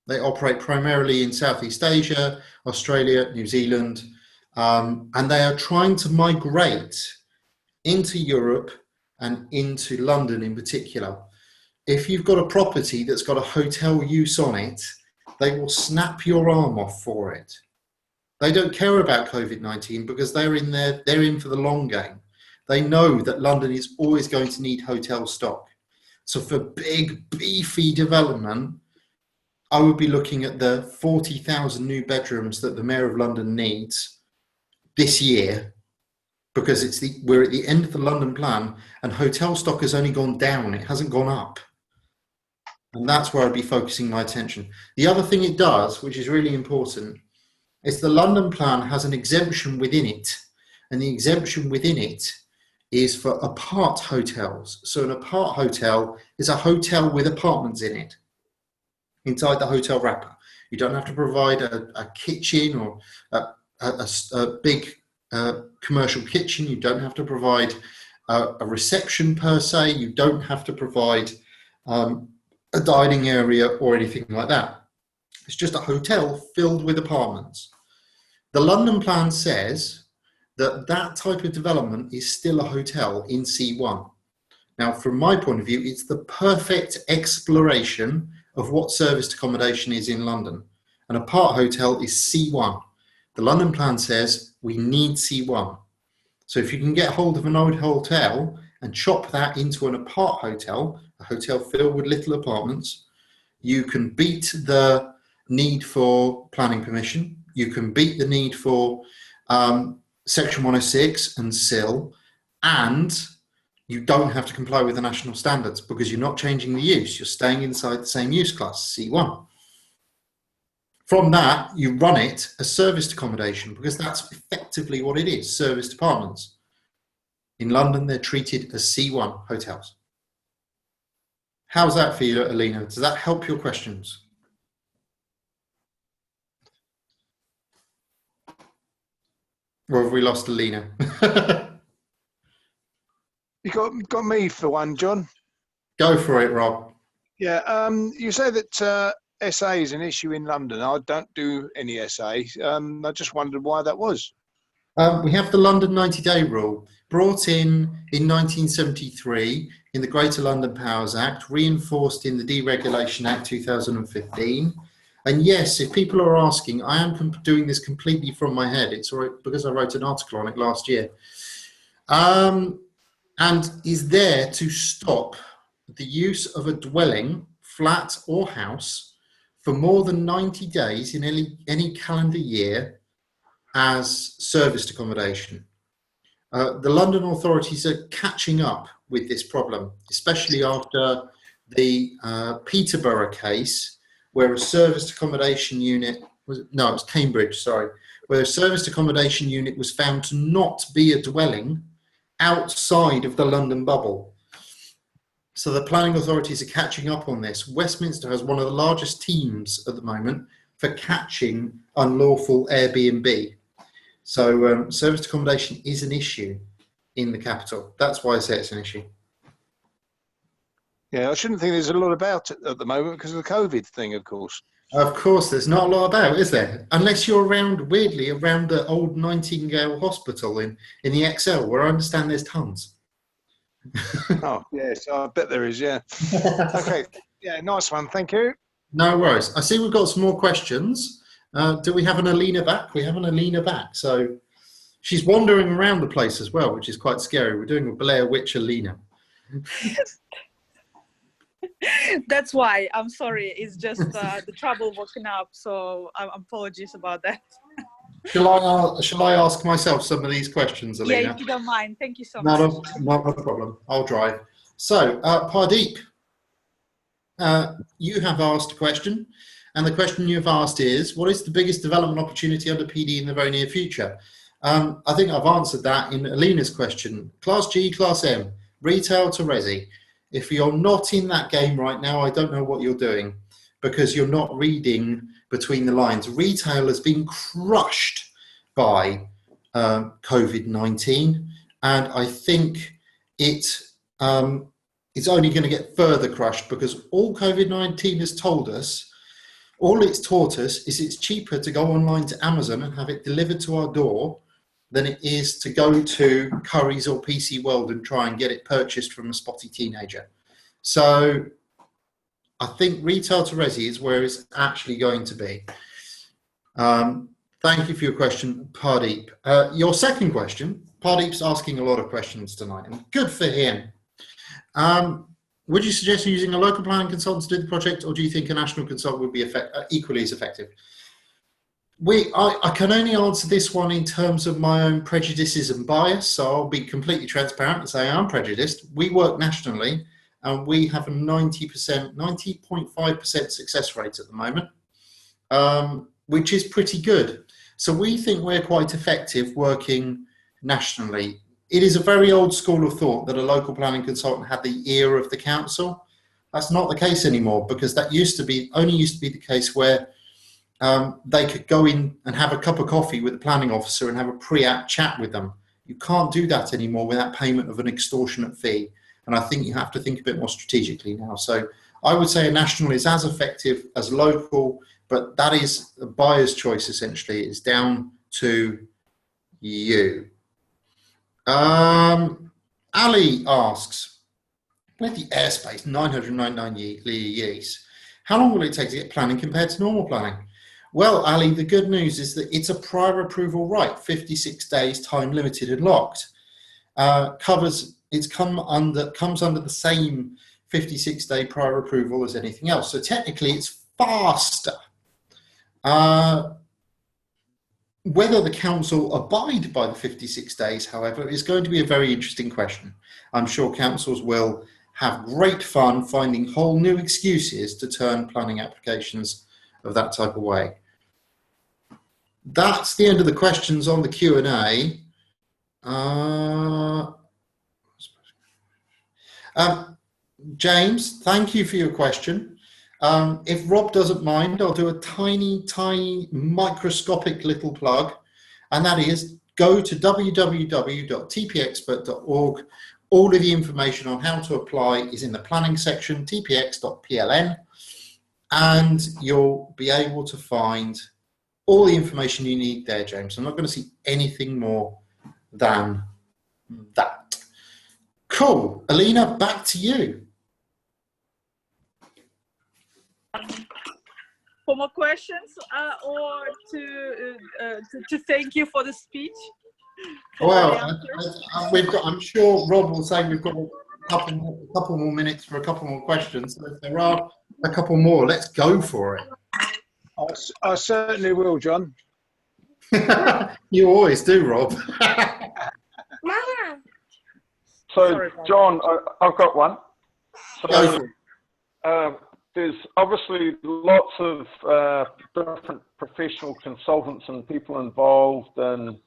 They operate primarily in Southeast Asia, Australia, New Zealand, and they are trying to migrate into Europe and into London in particular. If you've got a property that's got a hotel use on it, they will snap your arm off for it. They don't care about COVID-19 because they're in for the long game. They know that London is always going to need hotel stock. So for big, beefy development, I would be looking at the 40,000 new bedrooms that the Mayor of London needs this year, because we're at the end of the London Plan and hotel stock has only gone down, it hasn't gone up. And that's where I'd be focusing my attention. The other thing it does, which is really important, is the London Plan has an exemption within it, and the exemption within it is for apart hotels. So an apart hotel is a hotel with apartments in it, inside the hotel wrapper. You don't have to provide a kitchen or a big commercial kitchen. You don't have to provide a reception per se. You don't have to provide a dining area or anything like that. It's just a hotel filled with apartments. The London plan says that that type of development is still a hotel in C1. Now, from my point of view, it's the perfect exploration of what serviced accommodation is in London. An apart hotel is C1. The London plan says we need C1. So if you can get hold of an old hotel and chop that into an apart hotel, a hotel filled with little apartments, you can beat the need for planning permission. You can beat the need for Section 106 and SIL, and you don't have to comply with the national standards because you're not changing the use. You're staying inside the same use class, C1. From that, you run it as serviced accommodation because that's effectively what it is, serviced apartments. In London, they're treated as C1 hotels. How's that for you, Alina? Does that help your questions? Or have we lost Alina? You got me for one, John. Go for it, Rob. Yeah, you say that SA is an issue in London. I don't do any SA. I just wondered why that was. We have the London 90-day rule, brought in 1973 in the Greater London Powers Act, reinforced in the Deregulation Act 2015. And yes, if people are asking, I am doing this completely from my head. It's all right because I wrote an article on it last year. And is there to stop the use of a dwelling, flat or house, for more than 90 days in any calendar year as serviced accommodation. The London authorities are catching up with this problem, especially after the Peterborough case, where a serviced accommodation unit was Cambridge, sorry, where a serviced accommodation unit was found to not be a dwelling outside of the London bubble. So the planning authorities are catching up on this. Westminster has one of the largest teams at the moment for catching unlawful Airbnb. So serviced accommodation is an issue in the capital. That's why I say it's an issue. Yeah, I shouldn't think there's a lot about it at the moment because of the COVID thing, of course. Of course, there's not a lot about, is there? Unless you're weirdly around the old Nightingale Hospital in the XL, where I understand there's tons. Oh, yes, I bet there is, yeah. Okay, yeah, nice one, thank you. No worries. I see we've got some more questions. Do we have an Alina back? We have an Alina back. So she's wandering around the place as well, which is quite scary. We're doing a Blair Witch Alina. That's why. I'm sorry. It's just the trouble waking up. So apologies about that. Shall I ask myself some of these questions, Alina? Yeah, if you don't mind. Thank you so much. Not a problem. I'll drive. So, Pardeep, you have asked a question, and the question you've asked is, what is the biggest development opportunity under PD in the very near future? I think I've answered that in Alina's question. Class G, Class M, retail to resi. If you're not in that game right now, I don't know what you're doing because you're not reading between the lines. Retail has been crushed by COVID-19, and I think it's only going to get further crushed because all COVID-19 has told us, all it's taught us is it's cheaper to go online to Amazon and have it delivered to our door than it is to go to Currys or PC World and try and get it purchased from a spotty teenager. So I think retail to resi is where it's actually going to be. Thank you for your question, Pardeep. Your second question, Pardeep's asking a lot of questions tonight, and good for him. Would you suggest using a local planning consultant to do the project, or do you think a national consultant would be equally as effective? I can only answer this one in terms of my own prejudices and bias, so I'll be completely transparent and say I'm prejudiced. We work nationally, and we have a 90.5% success rate at the moment, which is pretty good. So we think we're quite effective working nationally. It is a very old school of thought that a local planning consultant had the ear of the council. That's not the case anymore, because that only used to be the case where they could go in and have a cup of coffee with the planning officer and have a pre-app chat with them. You can't do that anymore without payment of an extortionate fee. And I think you have to think a bit more strategically now. So I would say a national is as effective as local, but that is a buyer's choice essentially. It's down to you. Ali asks, with the airspace, 999 years, how long will it take to get planning compared to normal planning? Well, Ali, the good news is that it's a prior approval right, 56 days, time limited and locked. Comes under the same 56-day prior approval as anything else. So technically it's faster. Whether the council abide by the 56 days, however, is going to be a very interesting question. I'm sure councils will have great fun finding whole new excuses to turn planning applications of that type of way. That's the end of the questions on the Q&A. James, thank you for your question. If Rob doesn't mind, I'll do a tiny, tiny microscopic little plug, and that is go to www.tpexpert.org. All of the information on how to apply is in the planning section, tpx.pln, and you'll be able to find all the information you need there, James. I'm not going to see anything more than that. Cool. Alina, back to you. For more questions or to thank you for the speech? Well, I'm sure Rob will say we've got a couple more minutes for a couple more questions. So if there are a couple more, let's go for it. I certainly will, John. You always do, Rob. So, Sorry, John, I've got one. Go for it. There's obviously lots of different professional consultants and people involved in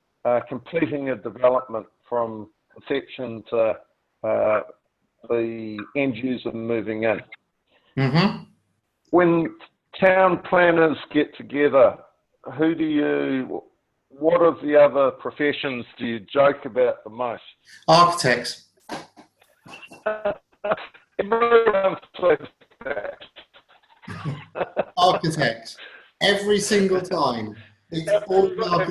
completing a development from conception to the end user moving in. Mm-hmm. When town planners get together, what of the other professions do you joke about the most? Architects. Everyone says that. Architects. Every single time. It's all Have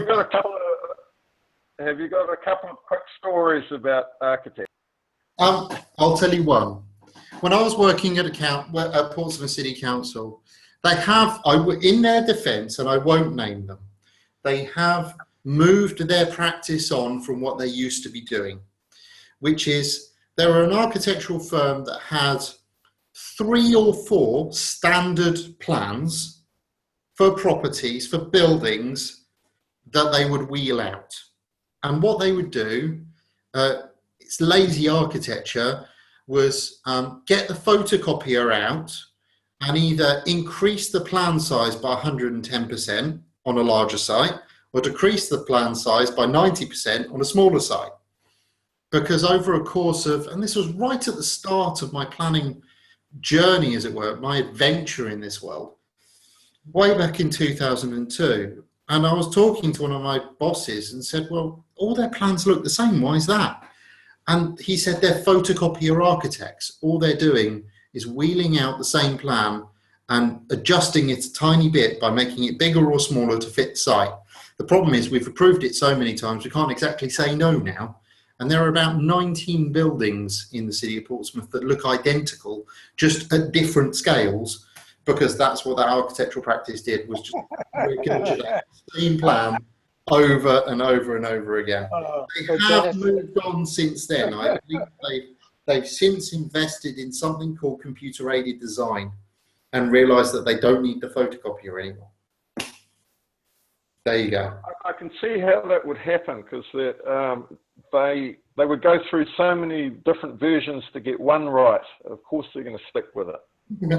you got a couple of quick stories about architects? I'll tell you one. When I was working at Portsmouth City Council, they have, in their defence, and I won't name them, they have moved their practice on from what they used to be doing, which is they were an architectural firm that had 3 or 4 standard plans for properties, for buildings that they would wheel out. And what they would do, it's lazy architecture, was get the photocopier out and either increase the plan size by 110% on a larger site or decrease the plan size by 90% on a smaller site. Because over a course of, and this was right at the start of my planning journey, as it were, my adventure in this world, way back in 2002, and I was talking to one of my bosses and said, well, all their plans look the same, why is that? And he said they're photocopier architects. All they're doing is wheeling out the same plan and adjusting it a tiny bit by making it bigger or smaller to fit the site. The problem is we've approved it so many times we can't exactly say no now. And there are about 19 buildings in the city of Portsmouth that look identical, just at different scales, because that's what that architectural practice did, was just regurgitate the same plan over and over and over again. They have moved on since then. I think they've since invested in something called computer-aided design and realised that they don't need the photocopier anymore. There you go. I can see how that would happen, because they would go through so many different versions to get one right. Of course they're going to stick with it.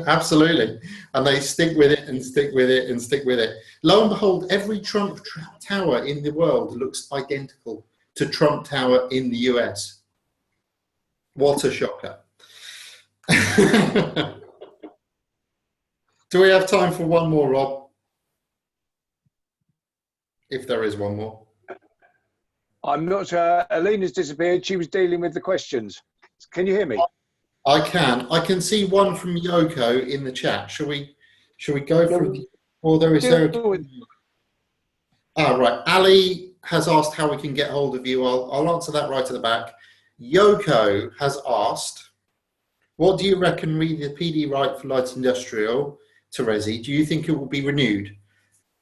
Absolutely. And they stick with it and stick with it and stick with it. Lo and behold, every Trump Tower in the world looks identical to Trump Tower in the US. What a shocker. Do we have time for one more, Rob? If there is one more. I'm not. Alina's disappeared. She was dealing with the questions. Can you hear me? I can. I can see one from Yoko in the chat. Shall we go through? Or there is there. Right. Ali has asked how we can get hold of you. I'll answer that right at the back. Yoko has asked, what do you reckon re the PD right for light industrial to Resi? Do you think it will be renewed?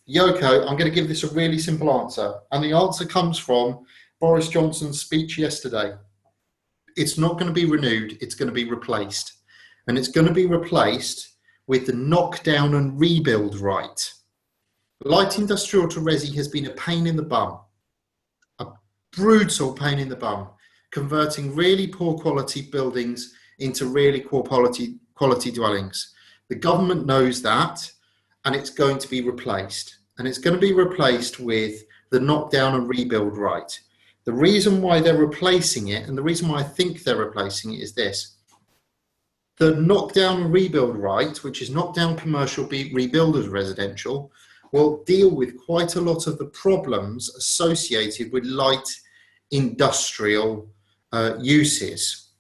Yoko, I'm going to give this a really simple answer. And the answer comes from Boris Johnson's speech yesterday. It's not going to be renewed, it's going to be replaced. And it's going to be replaced with the knockdown and rebuild right. Light industrial to Resi has been a pain in the bum, a brutal pain in the bum, converting really poor quality buildings into really poor quality dwellings. The government knows that, and it's going to be replaced. And it's going to be replaced with the knockdown and rebuild right. The reason why they're replacing it, and the reason why I think they're replacing it, is this. The knockdown and rebuild right, which is knockdown commercial, rebuild as residential, will deal with quite a lot of the problems associated with light industrial uses.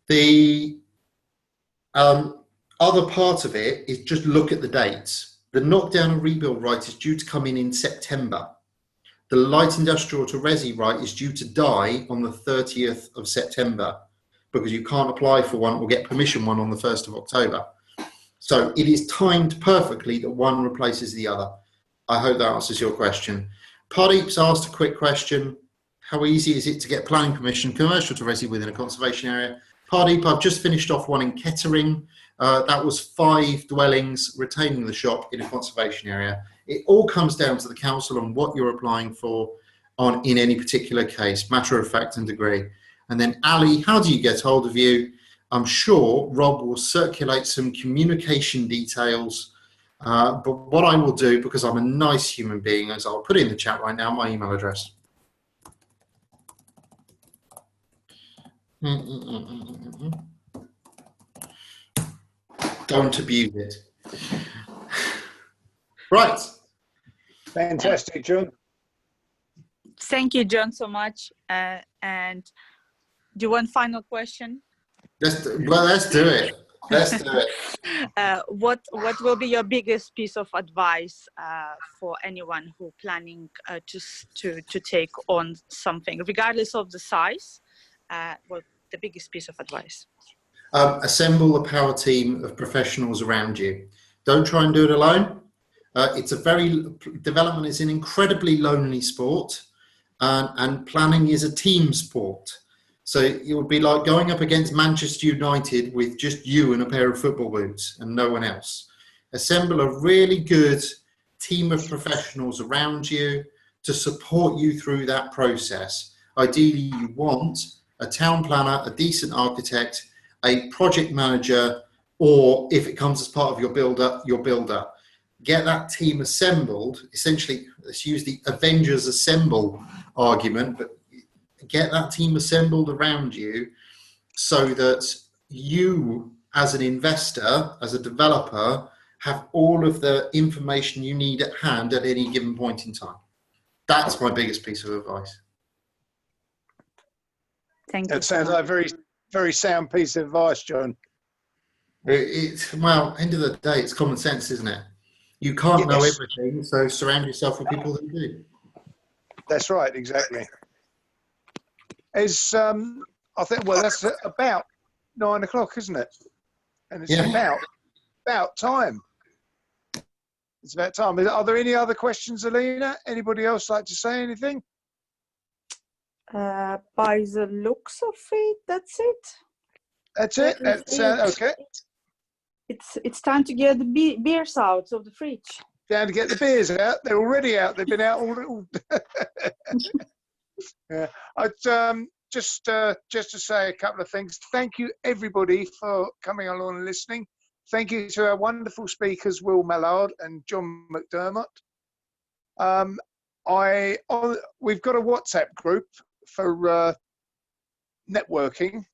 The other part of it is just look at the dates. The knockdown and rebuild right is due to come in September. The light industrial to Resi right is due to die on the 30th of September because you can't apply for one or get permission one on the 1st of October. So it is timed perfectly that one replaces the other. I hope that answers your question. Pardeep's asked a quick question. How easy is it to get planning permission commercial to Resi within a conservation area? Pardeep, I've just finished off one in Kettering. That was 5 dwellings retaining the shop in a conservation area. It all comes down to the council and what you're applying for in any particular case, matter of fact and degree. And then Ali, how do you get hold of you? I'm sure Rob will circulate some communication details, but what I will do, because I'm a nice human being, is I'll put it in the chat right now, my email address. Don't abuse it. Right. Fantastic, John. Thank you, John, so much. And do you want final question? Let's do it. Let's do it. What will be your biggest piece of advice for anyone who planning to take on something, regardless of the size? What the biggest piece of advice? Assemble a power team of professionals around you. Don't try and do it alone. Development is an incredibly lonely sport, and planning is a team sport. So it would be like going up against Manchester United with just you and a pair of football boots and no one else. Assemble a really good team of professionals around you to support you through that process. Ideally, you want a town planner, a decent architect, a project manager, or if it comes as part of your builder, your builder. Get that team assembled. Essentially, let's use the Avengers Assemble argument, but get that team assembled around you so that you, as an investor, as a developer, have all of the information you need at hand at any given point in time. That's my biggest piece of advice. Thank you. That sounds like a very, very sound piece of advice, John. Well, end of the day, it's common sense, isn't it? You can't know everything, so surround yourself with people who do. That's right, exactly. I think, well, that's about 9 o'clock, isn't it? And it's about time. It's about time. Are there any other questions, Alina? Anybody else like to say anything? By the looks of it, that's it. That's it. That's okay. It's time to get the beers out of the fridge. Down to get the beers out. They're already out. They've been out all. Yeah. Just to say a couple of things. Thank you everybody for coming along and listening. Thank you to our wonderful speakers, Will Mallard and John McDermott. We've got a WhatsApp group for networking,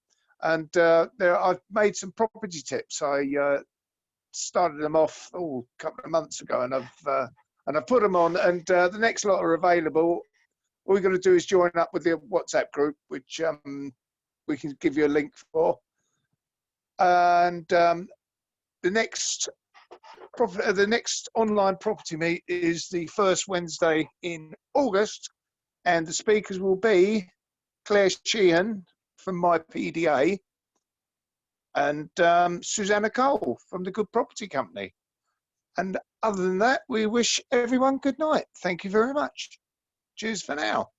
and I've made some property tips. I started them off a couple of months ago, and I've put them on, and the next lot are available all you got to do is join up with the WhatsApp group, which we can give you a link for. And the next online property meet is the first Wednesday in August, and the speakers will be Claire Sheehan from My PDA and Susanna Cole from the Good Property Company. And other than that, we wish everyone good night. Thank you very much. Cheers for now.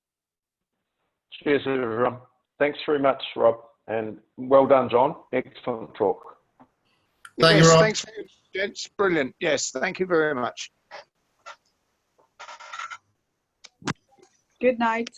Cheers, everyone. Thanks very much, Rob. And well done, John. Excellent talk. Thank you, Yes, Rob. thanks for you, gents. Brilliant. Yes, thank you very much. Good night.